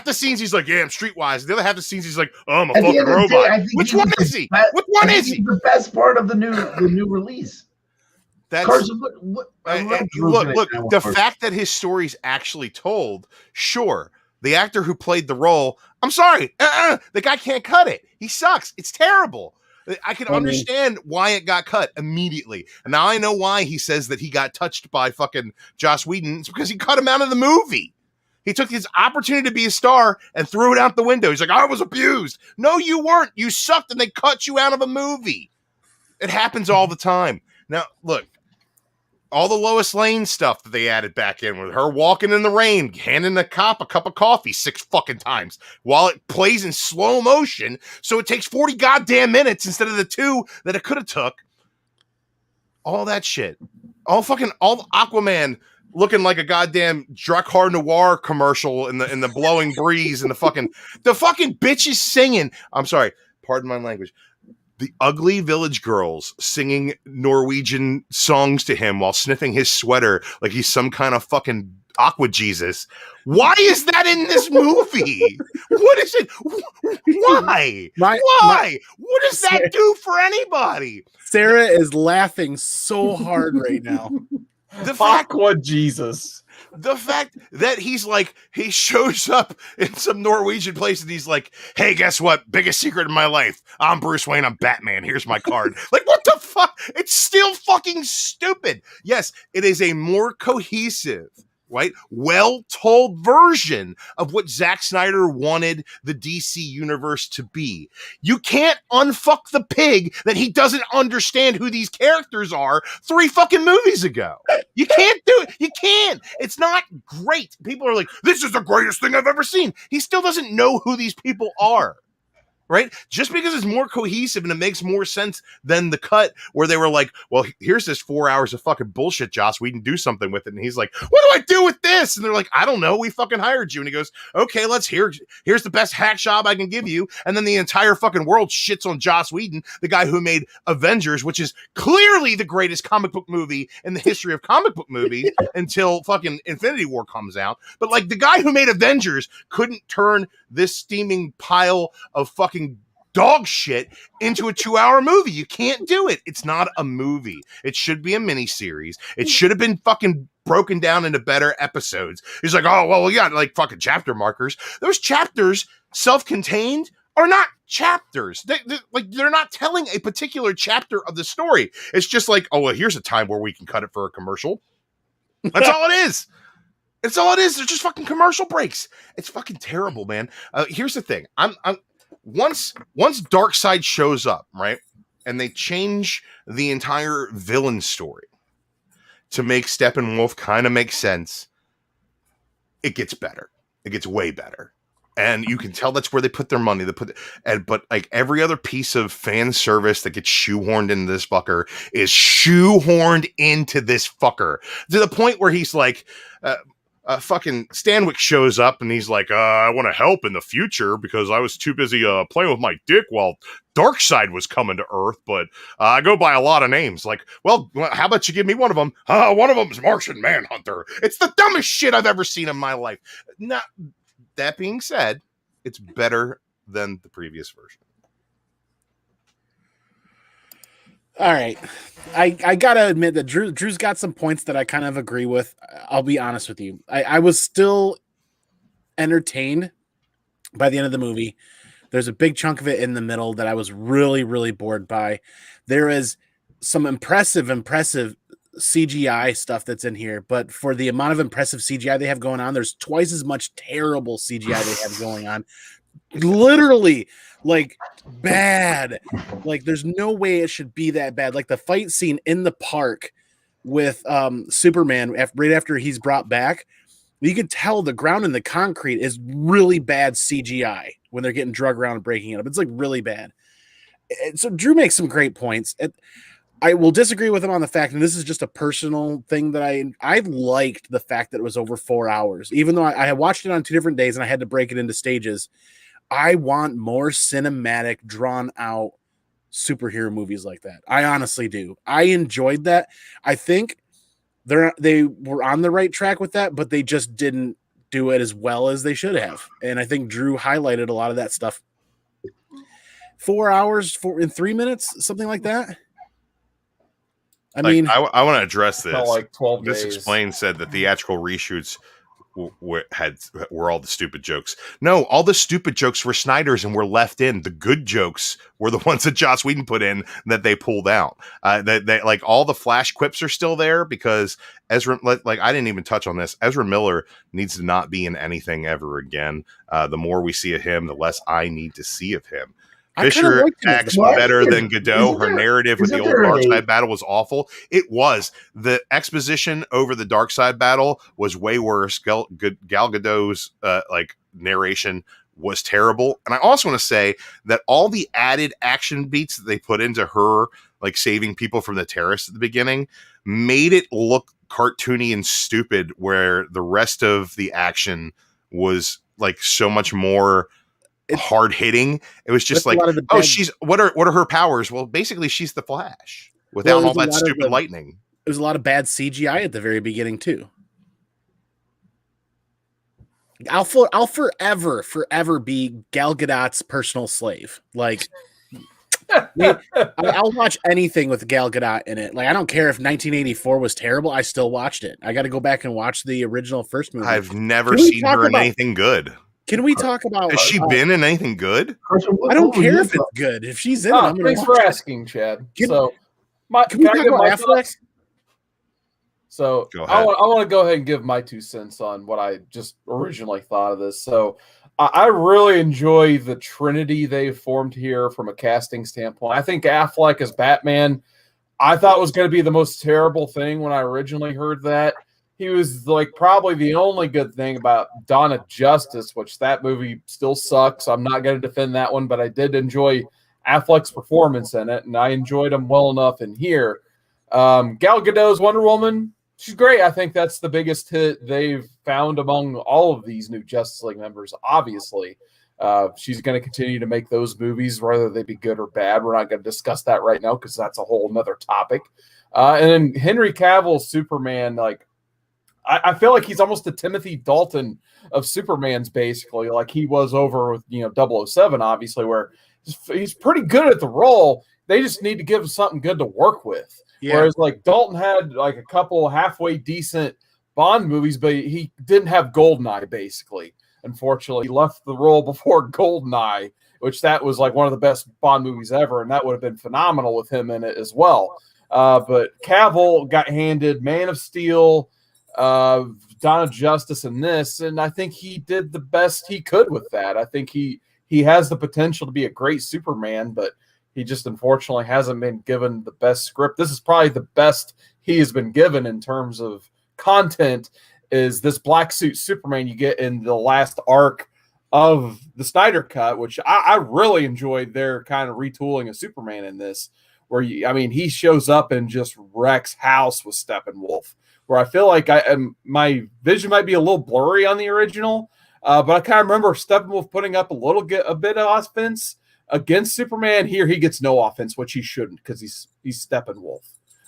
the scenes he's like, yeah, I'm streetwise. The other half the scenes he's like, oh, I'm a fucking robot. Which one is he? Which one is he? The best part of the new release. That's Carson, look. The fact that his story's actually told, sure. The actor who played the role, I'm sorry, the guy can't cut it. He sucks. It's terrible. I can understand why it got cut immediately. And now I know why he says that he got touched by fucking Joss Whedon. It's because he cut him out of the movie. He took his opportunity to be a star and threw it out the window. He's like, I was abused. No, you weren't. You sucked and they cut you out of a movie. It happens all the time. Now, look, all the Lois Lane stuff that they added back in with her walking in the rain, handing the cop a cup of coffee 6 fucking times while it plays in slow motion. So it takes 40 goddamn minutes instead of the 2 that it could have took. All that shit. All Aquaman looking like a goddamn Drakkar Noir commercial in the blowing breeze and the fucking bitches singing. I'm sorry. Pardon my language. The ugly village girls singing Norwegian songs to him while sniffing his sweater like he's some kind of fucking Aqua Jesus. Why is that in this movie? What is it? Why? Why? What does that do for anybody? Sarah is laughing so hard right now. Aqua Jesus. The fact that he's like, he shows up in some Norwegian place and he's like, hey, guess what? Biggest secret in my life. I'm Bruce Wayne. I'm Batman. Here's my card. Like, what What the fuck? It's still fucking stupid. Yes, it is a more cohesive, right, well-told version of what Zack Snyder wanted the DC universe to be. You can't unfuck the pig that he doesn't understand who these characters are 3 fucking movies ago. You can't do it. You can't. It's not great. People are like, this is the greatest thing I've ever seen. He still doesn't know who these people are. Right? Just because it's more cohesive and it makes more sense than the cut where they were like, well, here's this 4 hours of fucking bullshit, Joss. We can do something with it. And he's like, what do I do with this? And they're like, I don't know. We fucking hired you. And he goes, okay, here's the best hack job I can give you. And then the entire fucking world shits on Joss Whedon, the guy who made Avengers, which is clearly the greatest comic book movie in the history of comic book movies until fucking Infinity War comes out. But like the guy who made Avengers couldn't turn this steaming pile of fucking dog shit into a 2-hour movie. You can't do it. It's not a movie. It should be a miniseries. It should have been fucking broken down into better episodes. He's like, oh, well, we got like fucking chapter markers. Those chapters, self-contained, are not chapters. They're not telling a particular chapter of the story. It's just like, oh, well, here's a time where we can cut it for a commercial. That's all it is. It's all it is. They're just fucking commercial breaks. It's fucking terrible, man. Here's the thing. Once Darkseid shows up, right, and they change the entire villain story to make Steppenwolf kind of make sense, it gets better. It gets way better. And you can tell that's where they put their money. But like every other piece of fan service that gets shoehorned into this fucker is shoehorned into this fucker to the point where he's like, fucking Stanwyck shows up and he's like, I want to help in the future because I was too busy playing with my dick while Darkseid was coming to Earth, but I go by a lot of names. Like, well, how about you give me one of them? One of them's Martian Manhunter. It's the dumbest shit I've ever seen in my life. Not that being said, it's better than the previous version. All right. I gotta admit that Drew's got some points that I kind of agree with. I'll be honest with you. I was still entertained by the end of the movie. There's a big chunk of it in the middle that I was really, really bored by. There is some impressive CGI stuff that's in here, but for the amount of impressive CGI they have going on, there's twice as much terrible CGI they have going on. Literally, like, bad. Like, there's no way it should be that bad. Like the fight scene in the park with Superman right after he's brought back, you could tell the ground and the concrete is really bad CGI when they're getting drug around and breaking it up. It's like really bad. So Drew makes some great points. I will disagree with him on the fact, and this is just a personal thing, that I liked the fact that it was over 4 hours. Even though I watched it on 2 different days and I had to break it into stages, I want more cinematic, drawn-out superhero movies like that. I honestly do. I enjoyed that. I think they were on the right track with that, but they just didn't do it as well as they should have. And I think Drew highlighted a lot of that stuff. 4 hours in 3 minutes, something like that. I mean, I want to address this. Like 12 This days. Explain said that theatrical reshoots were all the stupid jokes. No, all the stupid jokes were Snyder's and were left in. The good jokes were the ones that Joss Whedon put in that they pulled out. They like all the flash quips are still there because Ezra, like I didn't even touch on this. Ezra Miller needs to not be in anything ever again. The more we see of him, the less I need to see of him. Fisher acts better than Godot. Her narrative with the old Darkseid battle was awful. It was. The exposition over the Darkseid battle was way worse. Gal Gadot's like narration was terrible. And I also want to say that all the added action beats that they put into her, like saving people from the terrorists at the beginning, made it look cartoony and stupid, where the rest of the action was like so much more hard hitting. It was just like, what are her powers? Well, basically she's the Flash without all that stupid lightning. There's a lot of bad CGI at the very beginning too. I'll forever be Gal Gadot's personal slave. Like, I'll watch anything with Gal Gadot in it. Like, I don't care if 1984 was terrible. I still watched it. I got to go back and watch the original first movie. I've never seen her in anything good. Can we talk about? Has she been in anything good? I don't care if it's good. If she's in it, thanks for asking, Chad. Can we talk about Affleck? So Go I ahead. want to go ahead and give my 2 cents on what I just originally thought of this. So I really enjoy the trinity they've formed here from a casting standpoint. I think Affleck as Batman, I thought was going to be the most terrible thing when I originally heard that. He was like probably the only good thing about Dawn of Justice, which that movie still sucks. I'm not going to defend that one, but I did enjoy Affleck's performance in it, and I enjoyed him well enough in here. Gal Gadot's Wonder Woman, she's great. I think that's the biggest hit they've found among all of these new Justice League members, obviously. She's going to continue to make those movies, whether they be good or bad. We're not going to discuss that right now because that's a whole nother topic. And then Henry Cavill's Superman, like, I feel like he's almost the Timothy Dalton of Superman's, basically, like he was over with 007, obviously, where he's pretty good at the role. They just need to give him something good to work with. Yeah. Whereas like Dalton had like a couple halfway decent Bond movies, but he didn't have Goldeneye, basically. Unfortunately, he left the role before Goldeneye, which that was like one of the best Bond movies ever, and that would have been phenomenal with him in it as well. But Cavill got handed Man of Steel, Dawn of Justice in this, and I think he did the best he could with that. I think he has the potential to be a great Superman, but he just unfortunately hasn't been given the best script. This is probably the best he has been given in terms of content, is this black suit Superman you get in the last arc of the Snyder Cut, which I really enjoyed their kind of retooling of Superman in this, where he shows up and just wrecks house with Steppenwolf, where I feel like my vision might be a little blurry on the original, but I kind of remember Steppenwolf putting up a bit of offense against Superman. Here he gets no offense, which he shouldn't, because he's Steppenwolf.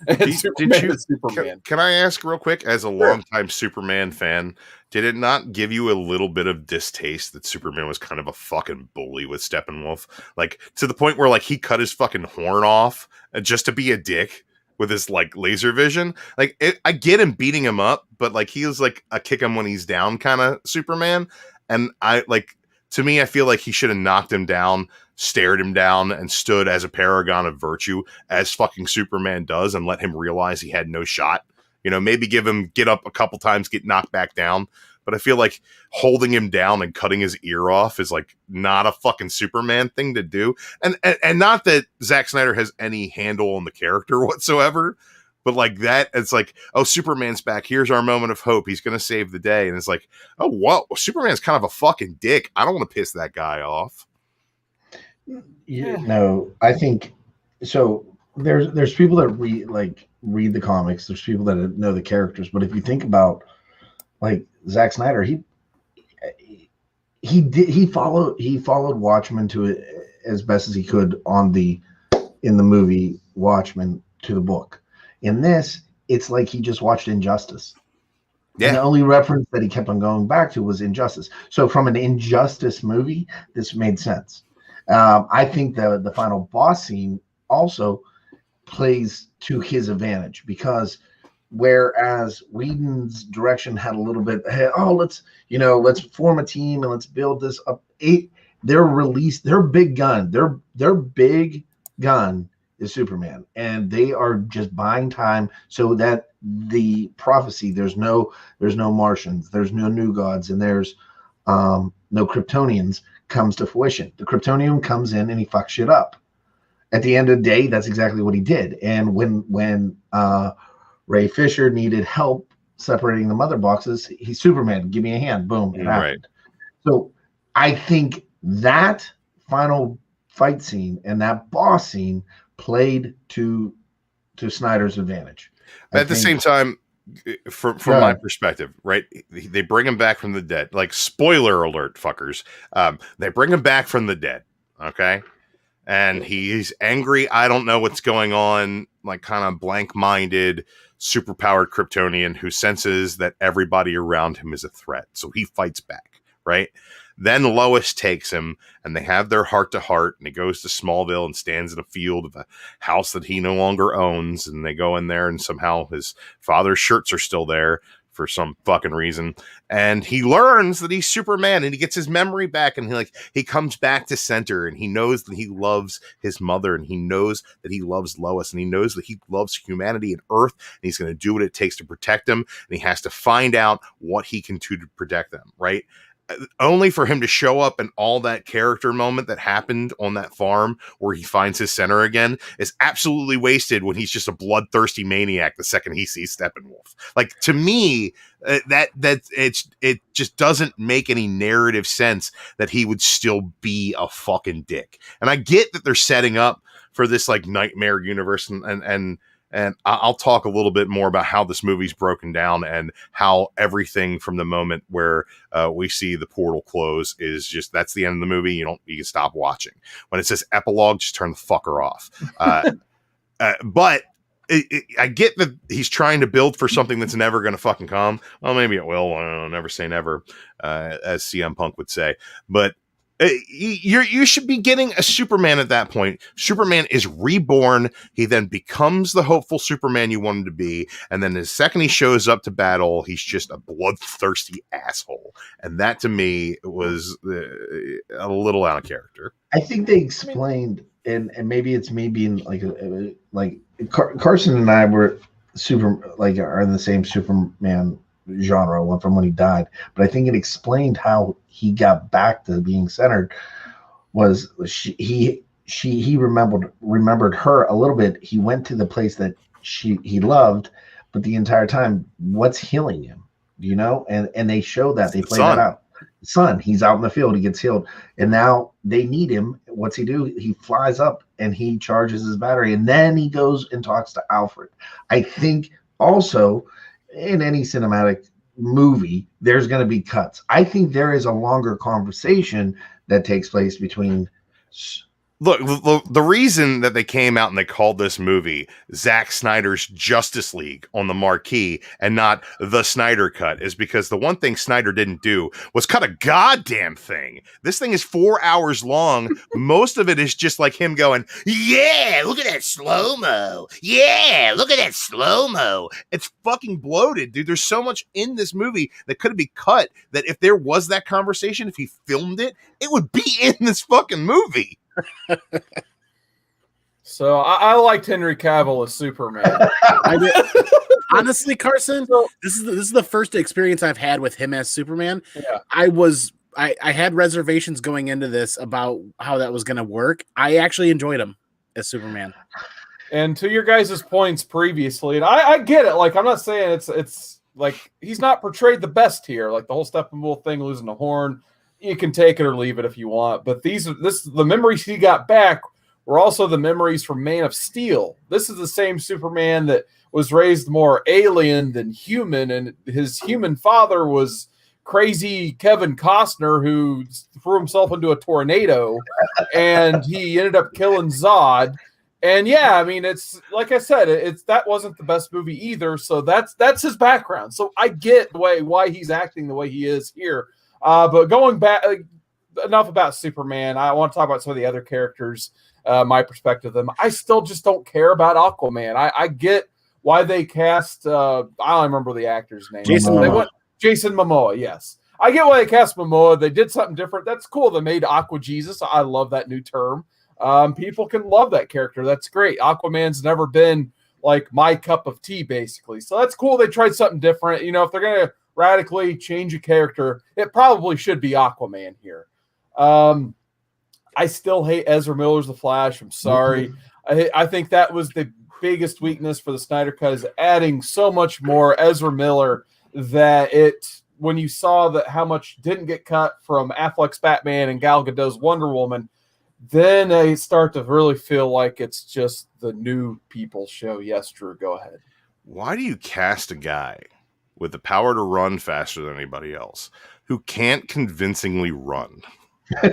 And Superman. Can I ask real quick, as a longtime Superman fan, did it not give you a little bit of distaste that Superman was kind of a fucking bully with Steppenwolf? Like, to the point where like he cut his fucking horn off just to be a dick with his like laser vision. Like, I get him beating him up, but like he was like a kick him when he's down kind of Superman. And to me, I feel like he should have knocked him down, stared him down, and stood as a paragon of virtue, as fucking Superman does, and let him realize he had no shot. Maybe get up a couple times, get knocked back down. But I feel like holding him down and cutting his ear off is like not a fucking Superman thing to do. And not that Zack Snyder has any handle on the character whatsoever, but like that, it's like, oh, Superman's back. Here's our moment of hope. He's going to save the day. And it's like, oh, whoa, Superman's kind of a fucking dick. I don't want to piss that guy off. Yeah. No, I think so. There's people that read the comics. There's people that know the characters. But if you think about like Zack Snyder, he followed Watchmen to it as best as he could in the movie Watchmen to the book. In this, it's like he just watched Injustice. Yeah. And the only reference that he kept on going back to was Injustice. So from an Injustice movie, this made sense. I think the final boss scene also plays to his advantage, because whereas Whedon's direction had a little bit, let's form a team and let's build this up. Their big gun is Superman, and they are just buying time so that the prophecy, there's no Martians, there's no new gods, and there's no Kryptonians, comes to fruition. The Kryptonian comes in and he fucks shit up. At the end of the day, that's exactly what he did. And when Ray Fisher needed help separating the mother boxes, he's Superman, give me a hand, boom, it happened. Right. So I think that final fight scene and that boss scene played to Snyder's advantage. At the same time, from my perspective, right? They bring him back from the dead. Like, spoiler alert, fuckers. They bring him back from the dead. Okay. And he's angry. I don't know what's going on. Like, kind of blank-minded, superpowered Kryptonian who senses that everybody around him is a threat. So he fights back, right? Then Lois takes him, and they have their heart-to-heart, and he goes to Smallville and stands in a field of a house that he no longer owns, and they go in there, and somehow his father's shirts are still there. for some fucking reason. And he learns that he's Superman, and he gets his memory back, and he comes back to center, and he knows that he loves his mother, and he knows that he loves Lois, and he knows that he loves humanity and Earth, and he's going to do what it takes to protect them, and he has to find out what he can do to protect them, right? Only for him to show up in all that character moment that happened on that farm where he finds his center again is absolutely wasted when he's just a bloodthirsty maniac the second he sees Steppenwolf. Like, to me, it just doesn't make any narrative sense that he would still be a fucking dick. And I get that they're setting up for this like nightmare universe, and I'll talk a little bit more about how this movie's broken down and how everything from the moment where we see the portal close is just, that's the end of the movie. You can stop watching. When it says epilogue, just turn the fucker off. But I get that he's trying to build for something that's never going to fucking come. Well, maybe it will. I don't know, never say never, as CM Punk would say. But you should be getting a Superman at that point. Superman is reborn. He then becomes the hopeful Superman you want him to be. And then the second he shows up to battle, he's just a bloodthirsty asshole. And that to me was a little out of character. I think they explained, and maybe it's me being like Carson and I were are in the same Superman genre from when he died, but I think it explained how he got back to being centered. Was he remembered her a little bit. He went to the place that he loved, but the entire time, what's healing him? And they show that, they play that out. Son, he's out in the field, he gets healed, and now they need him. What's he do? He flies up and he charges his battery, and then he goes and talks to Alfred. I think also, in any cinematic movie, there's going to be cuts. I think there is a longer conversation that takes place between. Look, the reason that they came out and they called this movie Zack Snyder's Justice League on the marquee and not the Snyder Cut is because the one thing Snyder didn't do was cut a goddamn thing. This thing is 4 hours long. Most of it is just like him going, yeah, look at that slow-mo. Yeah, look at that slow-mo. It's fucking bloated, dude. There's so much in this movie that could be cut that if there was that conversation, if he filmed it, it would be in this fucking movie. So I liked Henry Cavill as Superman. I did. Honestly, Carson, this is the first experience I've had with him as Superman. Yeah. I had reservations going into this about how that was going to work. I actually enjoyed him as Superman. And to your guys' points previously, and I get it. Like, I'm not saying it's like he's not portrayed the best here. Like the whole Steppenwolf thing, losing a horn. You can take it or leave it if you want, but the memories he got back were also the memories from Man of Steel. This is the same Superman that was raised more alien than human, and his human father was crazy Kevin Costner, who threw himself into a tornado, and he ended up killing Zod. And yeah, I mean, it's like I said, that wasn't the best movie either. So that's his background. So I get why he's acting the way he is here. But going back, enough about Superman. I want to talk about some of the other characters, my perspective of them. I still just don't care about Aquaman. I get why they cast, I don't remember the actor's name. Jason Momoa, yes. I get why they cast Momoa. They did something different. That's cool. They made Aqua Jesus. I love that new term. People can love that character. That's great. Aquaman's never been like my cup of tea, basically. So that's cool. They tried something different. If they're going to radically change a character, it probably should be Aquaman here. I still hate Ezra Miller's The Flash. I'm sorry. I think that was the biggest weakness for the Snyder Cut, is adding so much more Ezra Miller that when you saw how much didn't get cut from Affleck's Batman and Gal Gadot's Wonder Woman, then I start to really feel like it's just the new people show. Yes, Drew, go ahead. Why do you cast a guy with the power to run faster than anybody else who can't convincingly run? He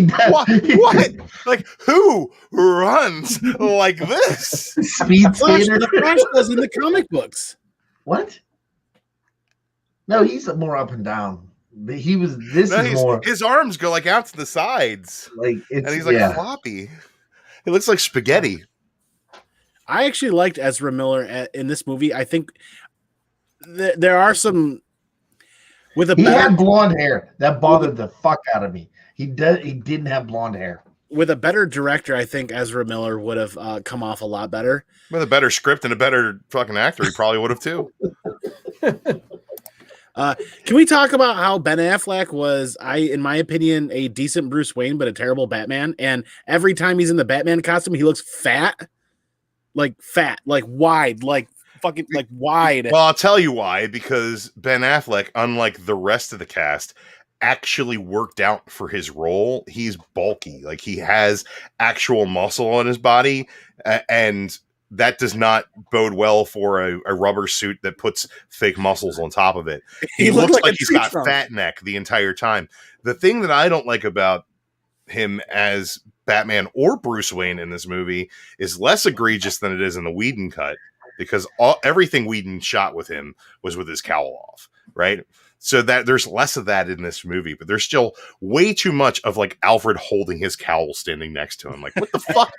does. What? Like, who runs like this? Speed skater. The Flash does in the comic books. What? No, he's more up and down. His arms go like out to the sides, like, and he's like floppy. It looks like spaghetti. I actually liked Ezra Miller in this movie. I think there are some with a He better, had blonde hair. That bothered the fuck out of me. He didn't have blonde hair. with a better director. I think Ezra Miller would have come off a lot better. With a better script and a better fucking actor, he probably would have too. Can we talk about how Ben Affleck was, in my opinion, a decent Bruce Wayne, but a terrible Batman? And every time he's in the Batman costume, he looks fat, like wide, like fucking like wide. Well, I'll tell you why. Because Ben Affleck, unlike the rest of the cast, actually worked out for his role. He's bulky, like he has actual muscle on his body, and that does not bode well for a rubber suit that puts fake muscles on top of it. He looks like he's got fat neck the entire time. The thing that I don't like about him as Batman or Bruce Wayne in this movie is less egregious than it is in the Whedon cut, because everything Whedon shot with him was with his cowl off, right? So that there's less of that in this movie, but there's still way too much of like Alfred holding his cowl standing next to him. Like, what the fuck?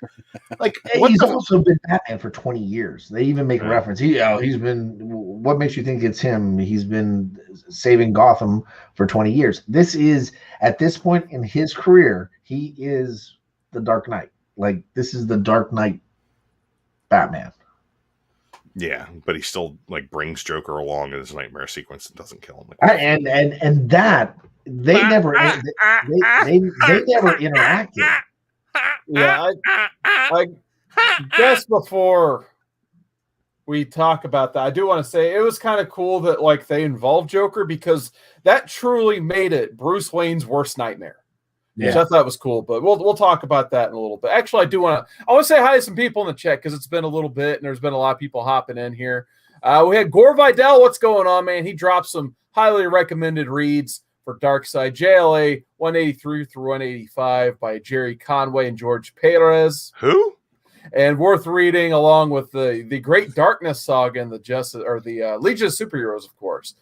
Like, he's also been Batman for 20 years. They even make a reference. He's been. What makes you think it's him? He's been saving Gotham for 20 years. This is, at this point in his career, he is the Dark Knight. Like, this is the Dark Knight Batman. Yeah, but he still like brings Joker along in his nightmare sequence and doesn't kill him. And that they never they never interacted. Yeah, I guess before we talk about that, I do want to say it was kind of cool that like they involved Joker, because that truly made it Bruce Wayne's worst nightmare. Which I thought was cool, but we'll talk about that in a little bit. Actually, I want to say hi to some people in the chat, because it's been a little bit and there's been a lot of people hopping in here. We had Gore Vidal. What's going on, man? He dropped some highly recommended reads for Darkseid. JLA 183 through 185 by Jerry Conway and George Perez. Who? And worth reading, along with the Great Darkness saga and the Legion of Superheroes, of course.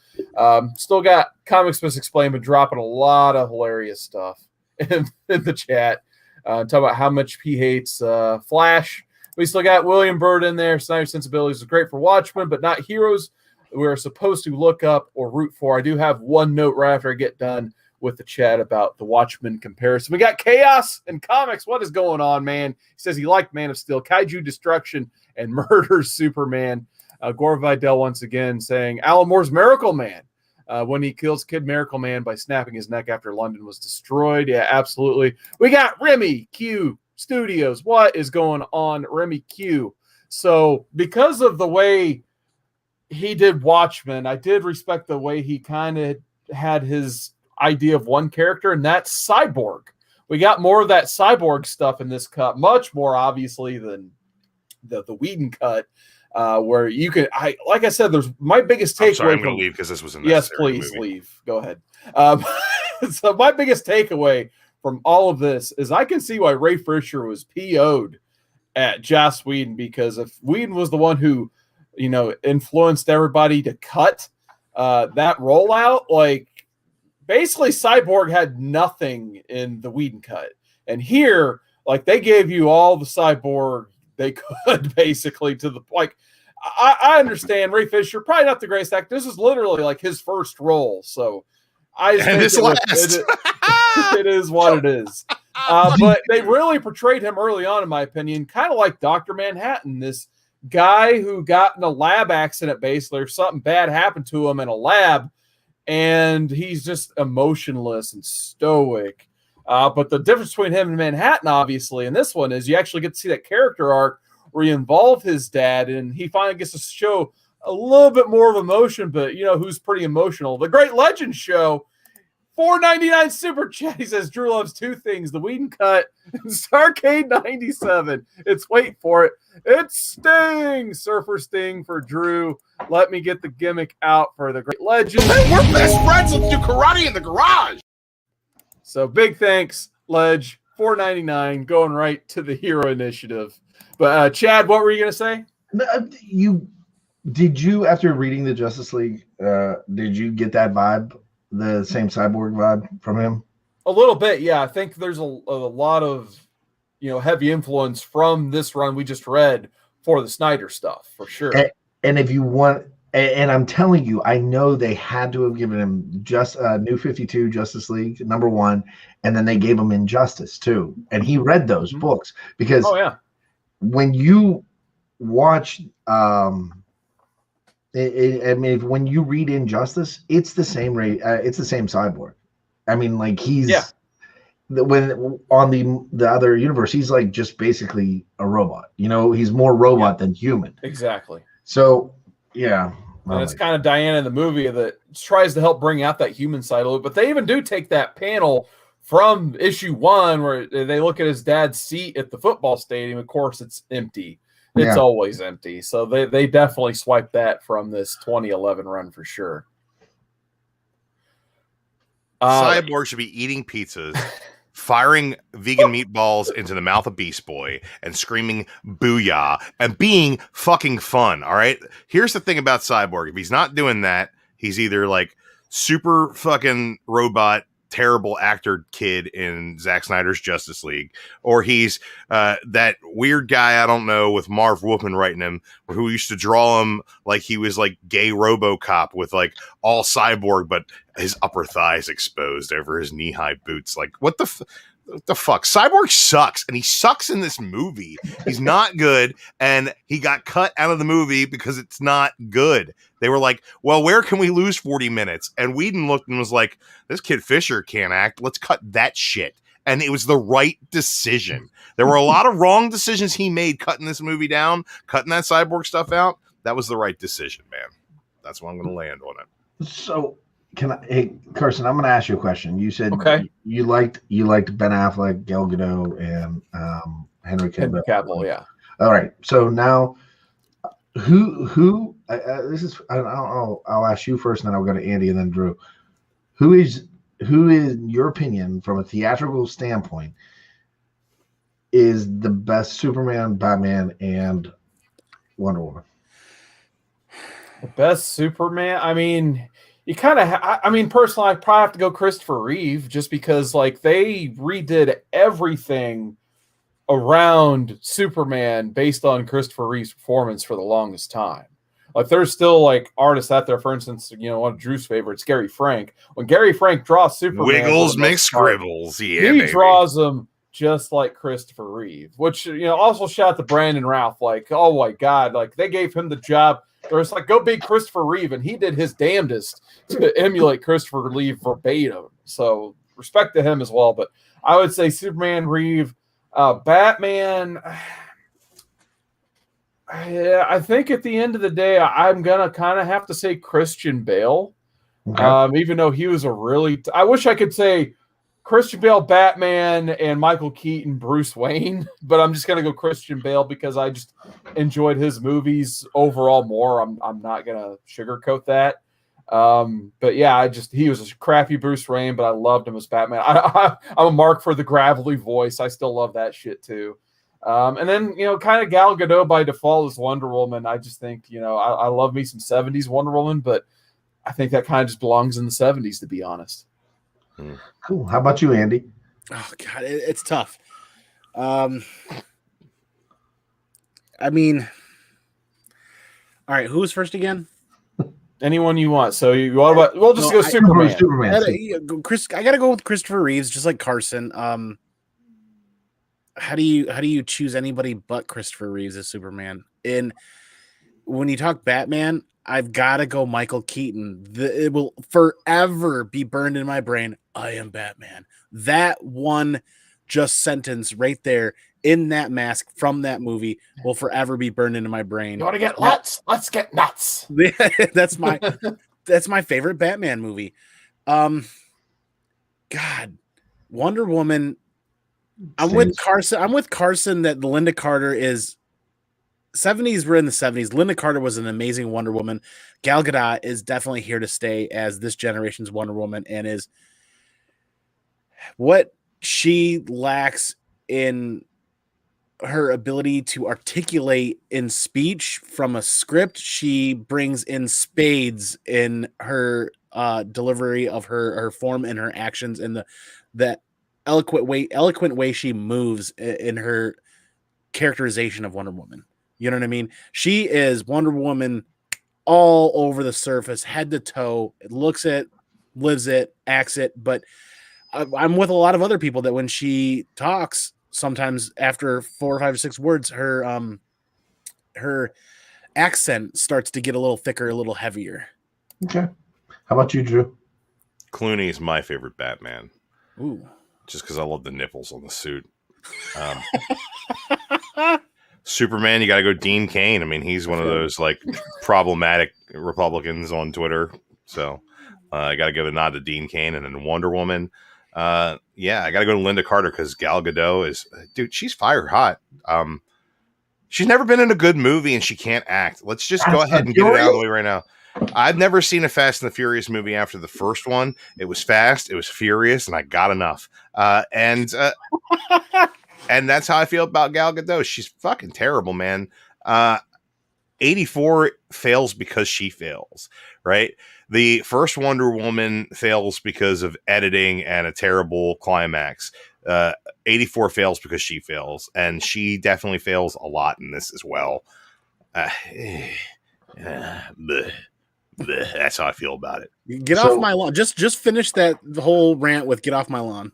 Still got Comic Space Explained, but dropping a lot of hilarious stuff in the chat, talk about how much he hates Flash. We still got William Bird in there. Snyder Sensibilities is great for Watchmen, but not heroes we're supposed to look up or root for. I do have one note right after I get done with the chat about the Watchmen comparison. We got Chaos and Comics. What is going on, man? He says he liked Man of Steel, Kaiju Destruction, and murders Superman. Gore Vidal once again saying Alan Moore's Miracle Man. When he kills Kid Miracle Man by snapping his neck after London was destroyed. Yeah, absolutely. We got Remy Q Studios. What is going on, Remy Q? So because of the way he did Watchmen, I did respect the way he kind of had his idea of one character, and that's Cyborg. We got more of that Cyborg stuff in this cut, much more obviously than the Whedon cut. Where you can, like I said, there's my biggest takeaway. I'm sorry, I'm going to leave because this was a yes, please movie. Leave. Go ahead. So my biggest takeaway from all of this is I can see why Ray Fisher was PO'd at Joss Whedon, because if Whedon was the one who, influenced everybody to cut that rollout, like basically Cyborg had nothing in the Whedon cut, and here, like they gave you all the Cyborg they could, basically, to the like. I understand Ray Fisher, probably not the greatest actor. This is literally like his first role, so I just think it is what it is. But they really portrayed him early on, in my opinion, kind of like Dr. Manhattan, this guy who got in a lab accident, basically, or something bad happened to him in a lab, and he's just emotionless and stoic. But the difference between him and Manhattan, obviously, in this one is you actually get to see that character arc where you involve his dad, and he finally gets to show a little bit more of emotion, but who's pretty emotional. The Great Legend Show, $4.99 super chat. He says Drew loves two things: the Whedon cut and Starcade 97. Wait for it. It's Sting, Surfer Sting for Drew. Let me get the gimmick out for the Great Legend. We're best friends. Let's do karate in the garage. So big thanks, Ledge. $4.99 going right to the Hero Initiative. But Chad, what were you going to say? Did you, after reading the Justice League, did you get that vibe, the same Cyborg vibe from him? A little bit, yeah. I think there's a lot of heavy influence from this run we just read for the Snyder stuff for sure. And if you want, and I'm telling you, I know they had to have given him just New 52 Justice League #1, and then they gave him Injustice too, and he read those books because when you watch, I mean, when you read Injustice, it's the same it's the same Cyborg. I mean, like he's when on the other universe, he's like just basically a robot. You know, he's more robot than human. Exactly. So yeah. And it's kind of Diana in the movie that tries to help bring out that human side a little. But they even do take that panel from issue 1 where they look at his dad's seat at the football stadium. Of course, it's empty. It's always empty. So they definitely swiped that from this 2011 run for sure. Cyborg should be eating pizzas, firing vegan meatballs into the mouth of Beast Boy, and screaming "Booyah" and being fucking fun. All right. Here's the thing about Cyborg: if he's not doing that, he's either like super fucking robot, terrible actor kid in Zack Snyder's Justice League, or he's that weird guy I don't know with Marv Wolfman writing him, who used to draw him like he was like gay RoboCop with like all cyborg, but his upper thighs exposed over his knee-high boots. Like what the fuck? Cyborg sucks, and he sucks in this movie. He's not good, and he got cut out of the movie because it's not good. They were like, well, where can we lose 40 minutes? And Whedon looked and was like, this kid Fisher can't act. Let's cut that shit. And it was the right decision. There were a lot of wrong decisions he made cutting this movie down, cutting that Cyborg stuff out. That was the right decision, man. That's why I'm going to land on it. So, hey, Carson, I'm going to ask you a question. You said you liked Ben Affleck, Gal Gadot, and Henry Cavill. Yeah. All right. So now, who? This is. I'll ask you first, and then I'll go to Andy, and then Drew. Who is, in your opinion, from a theatrical standpoint, is the best Superman, Batman, and Wonder Woman? The best Superman. I mean. You kind of, I mean, personally, I probably have to go Christopher Reeve just because, like, they redid everything around Superman based on Christopher Reeve's performance for the longest time. Like, there's still, like, artists out there, for instance, you know, one of Drew's favorites, Gary Frank. When Gary Frank draws Superman, Wiggles makes scribbles. He draws them just like Christopher Reeve, which, you know, also shout out to Brandon Routh. Like, oh my God, like, they gave him the job. It's like, go be Christopher Reeve, and he did his damnedest to emulate Christopher Reeve verbatim. So respect to him as well. But I would say Superman, Reeve, Batman. I think at the end of the day, I'm gonna kind of have to say Christian Bale, even though he was a really. I wish I could say Christian Bale, Batman, and Michael Keaton, Bruce Wayne, but I'm just gonna go Christian Bale because I just enjoyed his movies overall more. I'm not gonna sugarcoat that. But yeah, he was a crappy Bruce Wayne, but I loved him as Batman. I'm a mark for the gravelly voice. I still love that shit too. And then, you know, kind of Gal Gadot by default as Wonder Woman. I just think, you know, I love me some 70s Wonder Woman, but I think that kind of just belongs in the 70s, to be honest. Cool. How about you, Andy? Oh God, it's tough. I mean, all right, who's first again? Anyone you want. So we'll just go Superman. I gotta go with Christopher Reeves, just like Carson. How do you choose anybody but Christopher Reeves as Superman? And when you talk Batman, I've got to go Michael Keaton. It will forever be burned in my brain. I am Batman. That one just sentence right there in that mask from that movie will forever be burned into my brain. You want to get nuts? Let's get nuts. That's my favorite Batman movie. God, Wonder Woman. I'm with Carson that Linda Carter is 70s. We're in the 70s. Linda Carter was an amazing Wonder Woman. Gal Gadot is definitely here to stay as this generation's Wonder Woman, and is what she lacks in her ability to articulate in speech from a script. She brings in spades in her delivery of her form and her actions, and that eloquent way she moves in her characterization of Wonder Woman. You know what I mean? She is Wonder Woman all over the surface, head to toe. It looks it, lives it, acts it. But I'm with a lot of other people that when she talks, sometimes after 4 or 5 or 6 words, her accent starts to get a little thicker, a little heavier. Okay. How about you, Drew? Clooney is my favorite Batman. Ooh. Just because I love the nipples on the suit. Superman, you got to go Dean Cain. I mean, he's one of those like problematic Republicans on Twitter. So I got to give a nod to Dean Cain. And then Wonder Woman. Yeah, I got to go to Linda Carter because Gal Gadot is, dude, she's fire hot. She's never been in a good movie and she can't act. Let's just go ahead and get it out of the way right now. I've never seen a Fast and the Furious movie after the first one. It was fast, it was furious, and I got enough. And that's how I feel about Gal Gadot. She's fucking terrible, man. 84 fails because she fails, right? The first Wonder Woman fails because of editing and a terrible climax. 84 fails because she fails, and she definitely fails a lot in this as well. That's how I feel about it. Get off my lawn. Just finish that whole rant with "get off my lawn."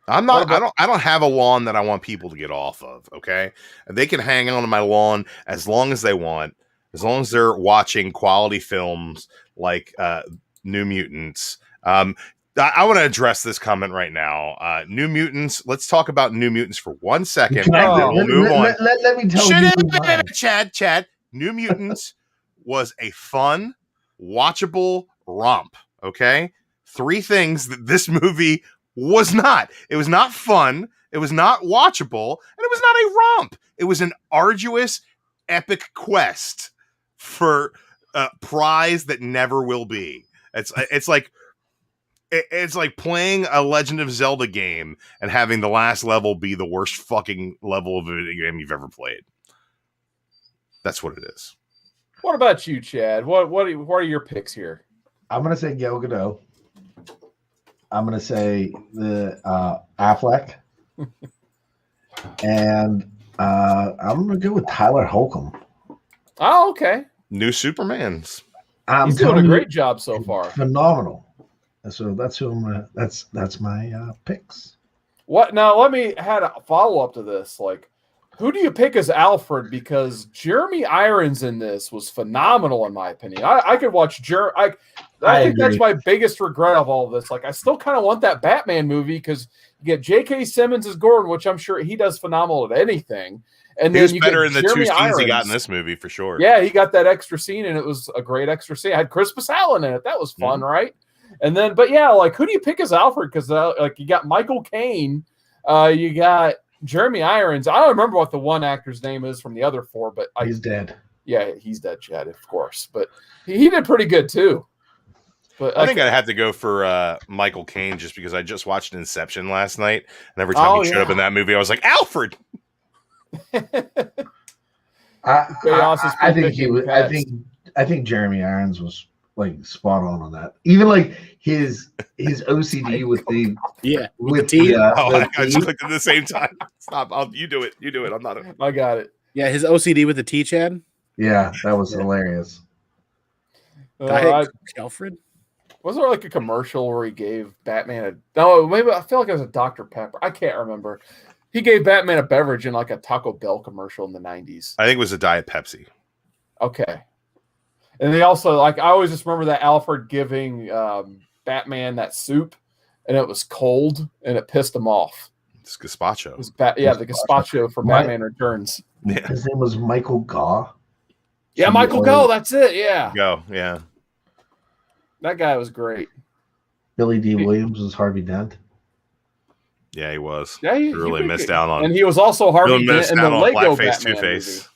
I'm not. I don't have a lawn that I want people to get off of. Okay, they can hang on to my lawn as long as they want, as long as they're watching quality films like New Mutants. I want to address this comment right now. New Mutants. Let's talk about New Mutants for 1 second, and then we'll move on. Let me tell you, Chad. New Mutants was a fun, watchable romp. Okay, 3 things that this movie was not. It was not fun. It was not watchable, and it was not a romp. It was an arduous, epic quest for a prize that never will be. It's like playing a Legend of Zelda game and having the last level be the worst fucking level of a video game you've ever played. That's what it is. What about you, Chad? What are your picks here? I'm gonna say Gal Gadot. I'm gonna say the Affleck, and I'm gonna go with Tyler Holcomb. Oh, okay. New Supermans. He's doing a great job so far. Phenomenal. So that's who I'm gonna. That's my picks. What now? Let me add a follow up to this. Like, who do you pick as Alfred? Because Jeremy Irons in this was phenomenal, in my opinion. I could watch I think that's my biggest regret of all of this. Like, I still kind of want that Batman movie because you get J.K. Simmons as Gordon, which I'm sure he does phenomenal at anything. And he then was you better get in the Jeremy 2 scenes Irons. he got in this movie for sure. Yeah, he got that extra scene, and it was a great extra scene. I had Crispus Allen in it. That was fun, right? And then, but yeah, like, who do you pick as Alfred? Because like, you got Michael Caine, you got Jeremy Irons. I don't remember what the one actor's name is from the other 4, but he's dead. Yeah, he's dead, Chad, of course. But he did pretty good too. But I think I'd have to go for Michael Caine just because I just watched Inception last night, and every time he showed up in that movie, I was like, Alfred. I think he was. I think Jeremy Irons was like spot on that. Even like his OCD with the with the T. I just clicked at the same time. Stop! You do it. I'm not. I got it. Yeah, his OCD with the T, Chad. Yeah, that was hilarious. Alfred. Was there like a commercial where he gave Batman maybe I feel like it was a Dr. Pepper. I can't remember. He gave Batman a beverage in like a Taco Bell commercial in the 90s. I think it was a Diet Pepsi. Okay. And they also, like, I always just remember that Alfred giving Batman that soup, and it was cold, and it pissed him off. It's gazpacho. It was the gazpacho for Batman Returns. Yeah. His name was Michael Gaugh. Yeah, Michael Gaugh, that's it, yeah. Yeah. That guy was great. Billy D. Williams was Harvey Dent. Yeah, he was. Yeah, he really missed out on. And he was also Harvey Dent in the Lego Blackface Batman Two-Face. movie.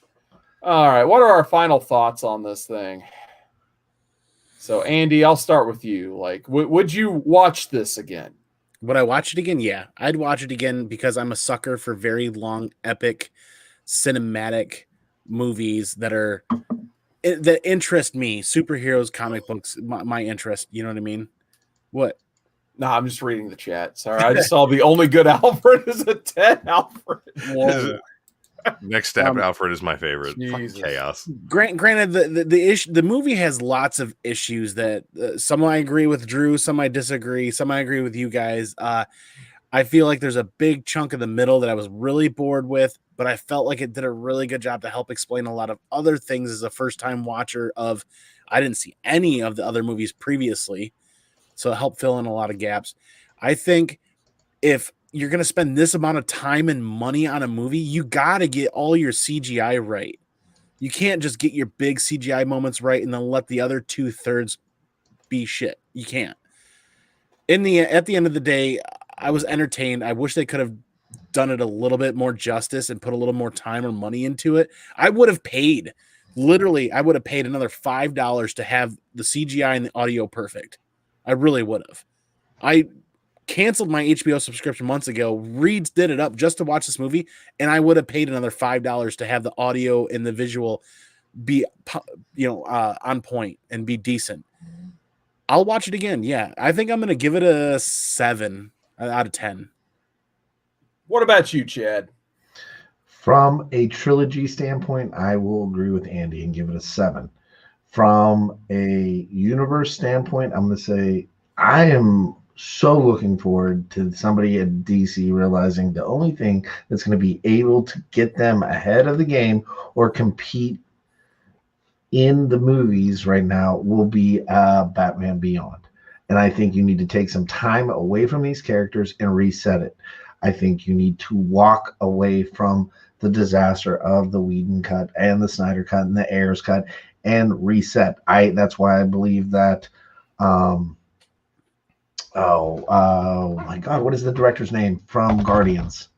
All right, what are our final thoughts on this thing? So, Andy, I'll start with you. Like, would you watch this again? Would I watch it again? Yeah, I'd watch it again because I'm a sucker for very long, epic, cinematic movies that interest me. Superheroes, comic books, my interest. You know what I mean? What? No, I'm just reading the chat. Sorry, I just saw the only good Alfred is a 10 Alfred. Whoa. Next step, Alfred is my favorite. Fucking Jesus. chaos. Granted, the movie has lots of issues that some I agree with Drew, some I disagree, some I agree with you guys. I feel like there's a big chunk of the middle that I was really bored with, but I felt like it did a really good job to help explain a lot of other things as a first-time watcher of. I didn't see any of the other movies previously, so it helped fill in a lot of gaps. I think if you're going to spend this amount of time and money on a movie, you got to get all your CGI right. You can't just get your big CGI moments right and then let the other 2/3 be shit. You can't. At the end of the day, I was entertained. I wish they could have done it a little bit more justice and put a little more time or money into it. I would have paid. Literally, I would have paid another $5 to have the CGI and the audio perfect. I really would have. I canceled my HBO subscription months ago, redid it up just to watch this movie, and I would have paid another $5 to have the audio and the visual be, on point and be decent. I'll watch it again. Yeah, I think I'm going to give it a 7 out of 10. What about you, Chad? From a trilogy standpoint, I will agree with Andy and give it a 7. From a universe standpoint, I'm going to say I am so looking forward to somebody at DC realizing the only thing that's going to be able to get them ahead of the game or compete in the movies right now will be Batman Beyond. And I think you need to take some time away from these characters and reset it. I think you need to walk away from the disaster of the Whedon cut and the Snyder cut and the Ayers cut and reset. That's why I believe that oh my God, what is the director's name from Guardians?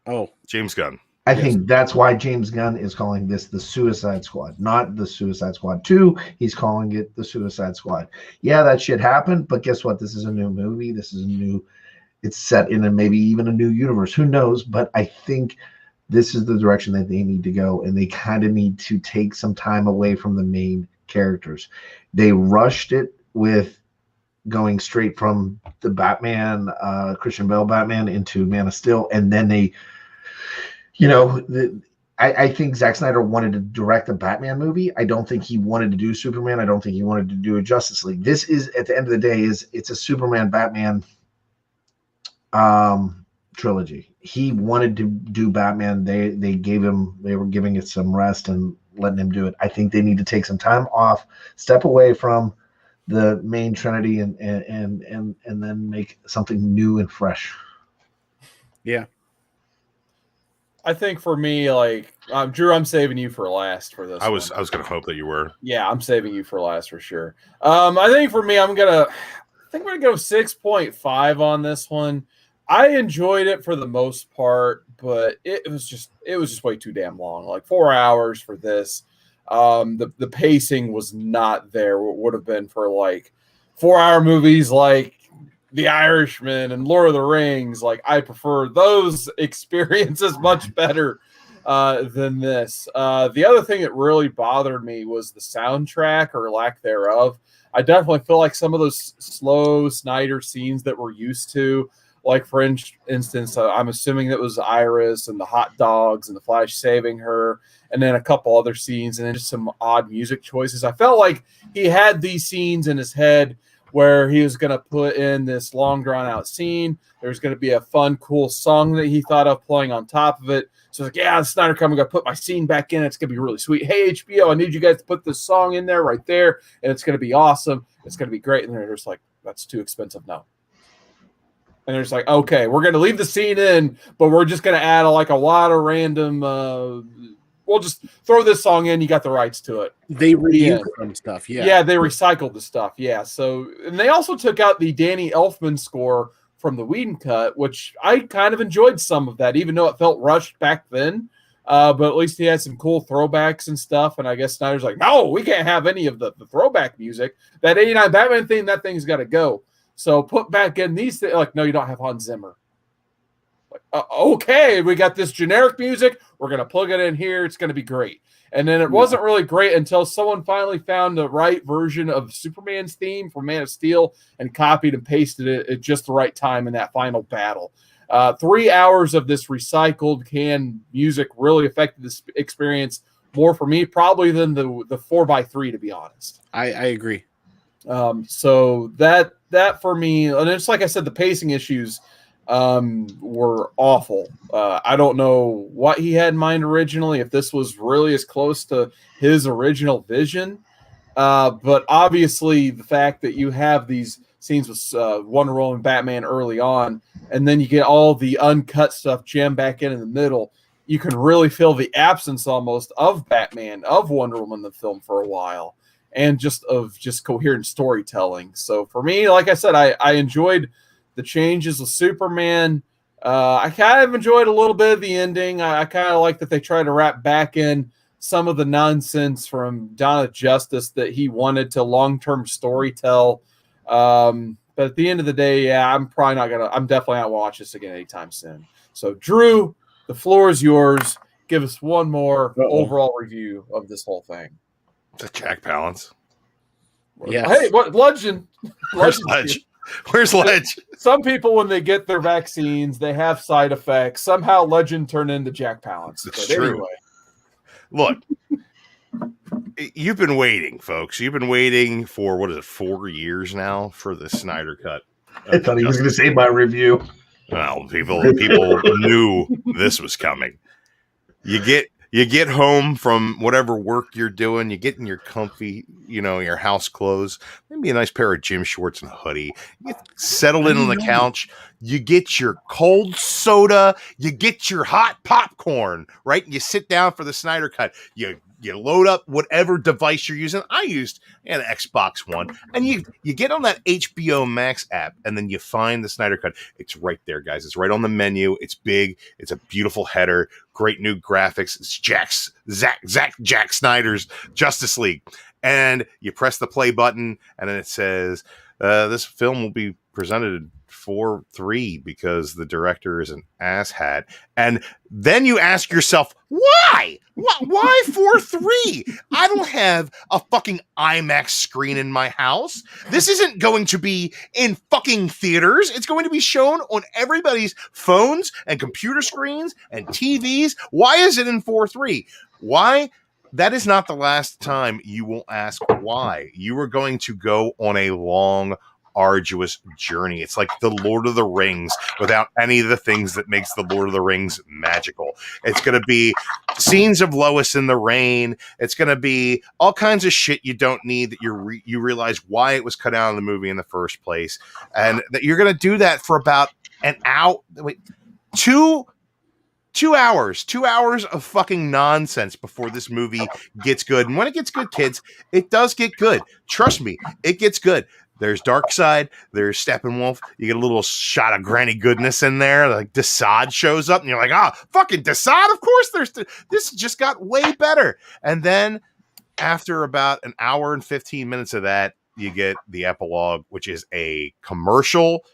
Oh, James Gunn. I think that's why James Gunn is calling this the Suicide Squad, not the Suicide Squad 2. He's calling it the Suicide Squad. Yeah, that shit happened, but guess what? This is a new movie. It's set in maybe even a new universe. Who knows? But I think this is the direction that they need to go, and they kind of need to take some time away from the main characters. They rushed it with going straight from the Batman, Christian Bale Batman into Man of Steel, and then they, I think Zack Snyder wanted to direct a Batman movie. I don't think he wanted to do Superman. I don't think he wanted to do a Justice League. This is, at the end of the day, it's a Superman Batman trilogy. He wanted to do Batman. They were giving it some rest and letting him do it. I think they need to take some time off, step away from the main trinity, and then make something new and fresh. Yeah. I think for me, like Drew, I'm saving you for last for this. I was going to hope that you were. Yeah, I'm saving you for last for sure. I think for me, I'm gonna go 6.5 on this one. I enjoyed it for the most part, but it was just way too damn long. Like 4 hours for this. The pacing was not there. What would have been for like 4-hour movies like The Irishman and Lord of the Rings. Like I prefer those experiences much better than this. The other thing that really bothered me was the soundtrack or lack thereof. I definitely feel like some of those slow Snyder scenes that we're used to, like for instance, I'm assuming that was Iris and the hot dogs and the Flash saving her, and then a couple other scenes, and then just some odd music choices. I felt like he had these scenes in his head where he was going to put in this long drawn-out scene. There's going to be a fun, cool song that he thought of playing on top of it. So it's like, yeah, Snyder Cut, I'm going to put my scene back in. It's going to be really sweet. Hey, HBO, I need you guys to put this song in there right there, and it's going to be awesome. It's going to be great. And they're just like, that's too expensive. No. And they're just like, okay, we're going to leave the scene in, but we're just going to add a lot of random we'll just throw this song in. You got the rights to it. They reused some stuff. Yeah. Yeah, they recycled the stuff. Yeah. So, and they also took out the Danny Elfman score from the Whedon cut, which I kind of enjoyed some of that, even though it felt rushed back then. But at least he had some cool throwbacks and stuff. And I guess Snyder's like, no, we can't have any of the throwback music. That 89 Batman theme, that thing's got to go. So put back in these things. Like, no, you don't have Hans Zimmer. Like, okay, we got this generic music. We're going to plug it in here. It's going to be great. And then it wasn't really great until someone finally found the right version of Superman's theme from Man of Steel and copied and pasted it at just the right time in that final battle. 3 hours of this recycled canned music really affected this experience more for me, probably than the 4x3, to be honest. I agree. So that for me, and it's like I said, the pacing issues were awful. I don't know what he had in mind originally, if this was really as close to his original vision. But obviously the fact that you have these scenes with Wonder Woman and Batman early on, and then you get all the uncut stuff jammed back in the middle, you can really feel the absence almost of Batman, of Wonder Woman in the film for a while, and just coherent storytelling. So for me, like I said, I enjoyed the changes of Superman. I kind of enjoyed a little bit of the ending. I kind of like that they try to wrap back in some of the nonsense from Dawn of Justice that he wanted to long-term storytell. But at the end of the day, yeah, I'm definitely not watching this again anytime soon. So Drew, the floor is yours. Give us one more overall review of this whole thing. The Jack Palance. Yes. Hey, what Legend? Where's Ledge? Where's Ledge? Some people, when they get their vaccines, they have side effects. Somehow Legend turned into Jack Palance. It's but true. Anyway. Look, you've been waiting, folks. You've been waiting for, 4 years now for the Snyder Cut. I thought he was going to say my review. Well, people knew this was coming. You get home from whatever work you're doing, you get in your comfy, your house clothes, maybe a nice pair of gym shorts and a hoodie. You get settled in on the couch, you get your cold soda, you get your hot popcorn, right? And you sit down for the Snyder Cut. You load up whatever device you're using. I used an Xbox One, and you get on that HBO Max app, and then you find the Snyder Cut. It's right there, guys. It's right on the menu. It's big. It's a beautiful header. Great new graphics. It's Jack Snyder's Justice League, and you press the play button, and then it says this film will be presented 4-3 because the director is an asshat. And then you ask yourself, why? Why 4-3? I don't have a fucking IMAX screen in my house. This isn't going to be in fucking theaters. It's going to be shown on everybody's phones and computer screens and TVs. Why is it in 4-3? Why? That is not the last time you will ask why. You are going to go on a long, arduous journey. It's like the Lord of the Rings without any of the things that makes the Lord of the Rings magical. It's going to be scenes of Lois in the rain. It's going to be all kinds of shit you don't need that you realize why it was cut out of the movie in the first place. And that you're going to do that for about an hour. Wait, 2 hours of fucking nonsense before this movie gets good. And when it gets good, kids, it does get good. Trust me, it gets good. There's Darkseid, there's Steppenwolf. You get a little shot of Granny Goodness in there. Like Desaad shows up, and you're like, fucking Desaad? Of course this just got way better. And then after about an hour and 15 minutes of that, you get the epilogue, which is a commercial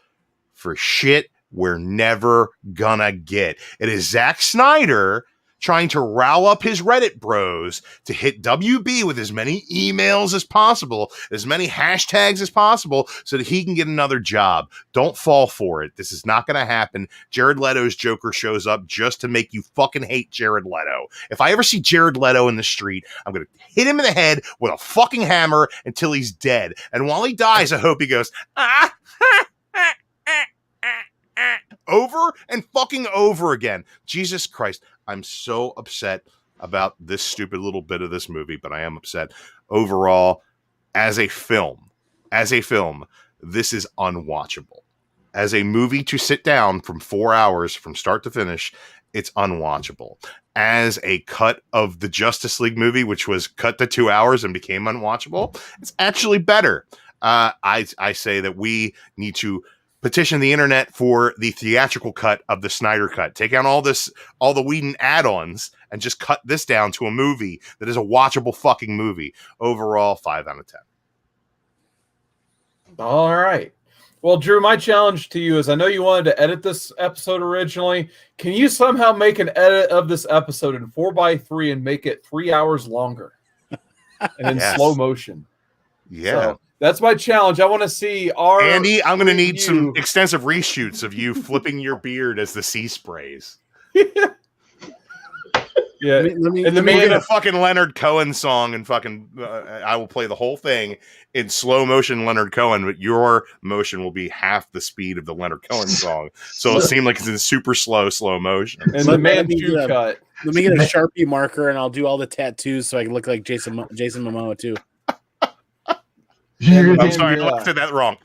for shit we're never gonna get. It is Zack Snyder trying to rile up his Reddit bros to hit WB with as many emails as possible, as many hashtags as possible, so that he can get another job. Don't fall for it. This is not going to happen. Jared Leto's Joker shows up just to make you fucking hate Jared Leto. If I ever see Jared Leto in the street, I'm going to hit him in the head with a fucking hammer until he's dead. And while he dies, I hope he goes, over and fucking over again. Jesus Christ. I'm so upset about this stupid little bit of this movie, but I am upset. Overall, as a film, this is unwatchable. As a movie to sit down from 4 hours from start to finish, it's unwatchable. As a cut of the Justice League movie, which was cut to 2 hours and became unwatchable, it's actually better. I say that we need to petition the internet for the theatrical cut of the Snyder Cut. Take out all the Whedon add-ons and just cut this down to a movie that is a watchable fucking movie. Overall, 5 out of 10. All right. Well, Drew, my challenge to you is, I know you wanted to edit this episode originally. Can you somehow make an edit of this episode in 4x3 and make it 3 hours longer and in slow motion? Yeah. So That's my challenge. I want to see our Andy, I'm going to need some review. extensive reshoots of you flipping your beard as the sea sprays. Yeah, Let me and the We'll man get a fucking Leonard Cohen song and fucking I will play the whole thing in slow motion Leonard Cohen, but your motion will be half the speed of the Leonard Cohen song. So it'll seem like it's in super slow motion. and the Manchu cut. Let me get a Sharpie marker and I'll do all the tattoos so I can look like Jason Momoa too. I'm sorry, I said that wrong.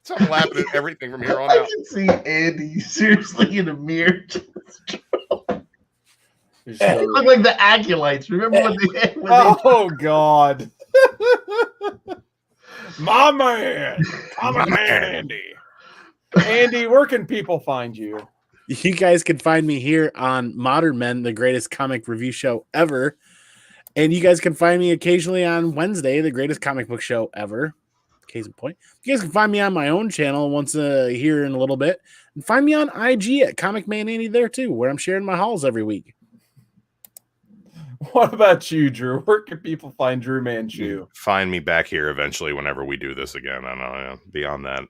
So I'm laughing at everything from here on I out. can see Andy seriously in a mirror. It looked like the acolytes. Remember when they? Oh God, my man, ComicManAndy. Andy, where can people find you? You guys can find me here on Modern Men, the greatest comic review show ever. And you guys can find me occasionally on Wednesday, the greatest comic book show ever. Case in point. You guys can find me on my own channel once here in a little bit. And find me on IG at ComicManAndy there too, where I'm sharing my hauls every week. What about you, Drew? Where can people find DruManchu? Find me back here eventually whenever we do this again. I know. Beyond that,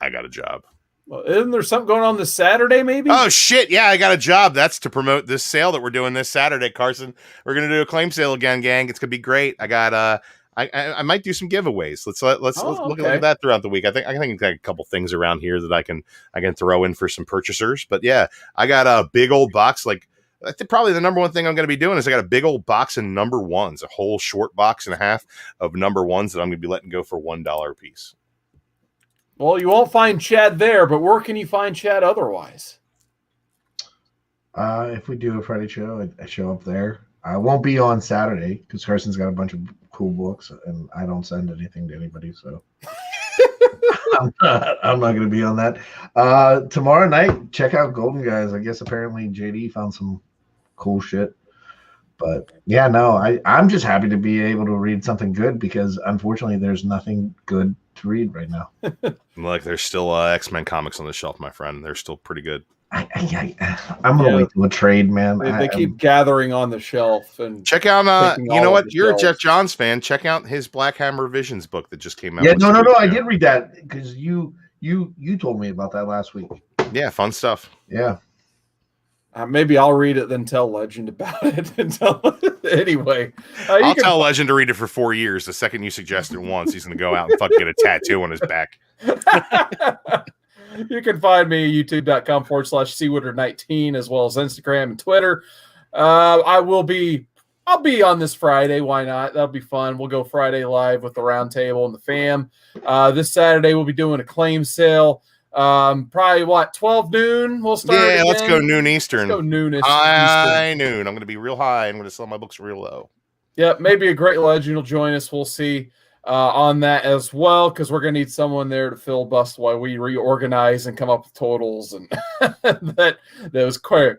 I got a job. Well, isn't there something going on this Saturday, maybe? Oh, shit. Yeah, I got a job. That's to promote this sale that we're doing this Saturday, Carson. We're going to do a claim sale again, gang. It's going to be great. I got I might do some giveaways. Let's look at that throughout the week. I think I got a couple things around here that I can throw in for some purchasers. But yeah, I got a big old box. Like I think probably the number one thing I'm going to be doing is I got a big old box of number ones, a whole short box and a half of number ones that I'm going to be letting go for $1 a piece. Well, you won't find Chad there, but where can you find Chad otherwise? If we do a Friday show, I show up there. I won't be on Saturday because Carson's got a bunch of cool books, and I don't send anything to anybody, so I'm not going to be on that. Tomorrow night, check out Golden Guys. I guess apparently JD found some cool shit. But yeah, no, I'm just happy to be able to read something good because unfortunately there's nothing good to read right now. Like there's still X-Men comics on the shelf, my friend. They're still pretty good. I'm gonna wait till a trade, man. They keep gathering on the shelf and check out. You know what? You're shelves. a Geoff Johns fan. Check out his Black Hammer Visions book that just came out. Yeah, no. I did read that because you told me about that last week. Yeah, fun stuff. Yeah. Maybe I'll read it, then tell Legend about it. Anyway, I'll tell Legend to read it for 4 years. The second you suggest it once, he's going to go out and fucking get a tattoo on his back. You can find me at youtube.com/cwooder19 as well as Instagram and Twitter. I'll be on this Friday. Why not? That'll be fun. We'll go Friday live with the roundtable and the fam. This Saturday we'll be doing a claim sale. Probably 12 noon. We'll start. Yeah, again. let's go noon Eastern. Let's go noonish. High noon. I'm going to be real high. I'm going to sell my books real low. Yep, maybe a great legend will join us. We'll see on that as well because we're going to need someone there to filibust while we reorganize and come up with totals. And that was quick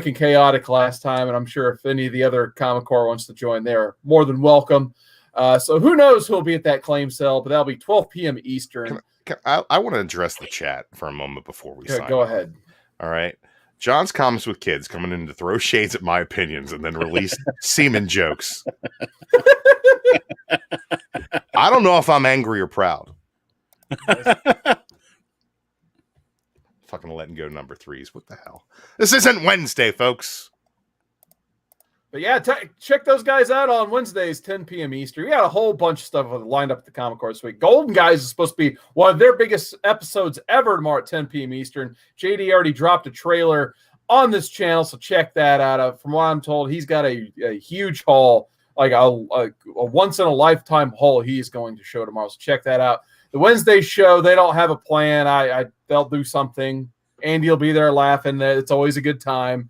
and chaotic last time. And I'm sure if any of the other Comic Corps wants to join, they're more than welcome. So who knows who'll be at that claim sale, but that'll be 12 p.m. Eastern. I want to address the chat for a moment before we sign. Go ahead. All right. John's Comics with Kids coming in to throw shades at my opinions and then release semen jokes. I don't know if I'm angry or proud. Fucking letting go number 3s. What the hell? This isn't Wednesday, folks. But yeah, check those guys out on Wednesdays, 10 p.m. Eastern. We got a whole bunch of stuff lined up at the Comic Corps this week. Golden Guys is supposed to be one of their biggest episodes ever tomorrow at 10 p.m. Eastern. JD already dropped a trailer on this channel, so check that out. From what I'm told, he's got a huge haul, like a once-in-a-lifetime haul he's going to show tomorrow, so check that out. The Wednesday show, they don't have a plan. They'll do something. Andy will be there laughing. It's always a good time.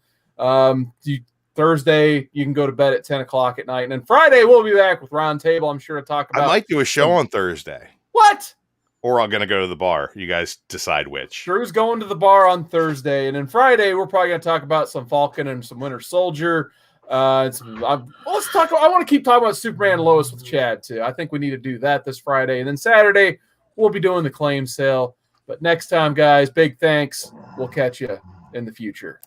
Thursday, you can go to bed at 10 o'clock at night. And then Friday, we'll be back with Roundtable. I'm sure to talk about. I might do a show on Thursday. What? Or I'm going to go to the bar. You guys decide which. Drew's going to the bar on Thursday. And then Friday, we're probably going to talk about some Falcon and some Winter Soldier. Let's talk. I want to keep talking about Superman and Lois with Chad, too. I think we need to do that this Friday. And then Saturday, we'll be doing the claim sale. But next time, guys, big thanks. We'll catch you in the future.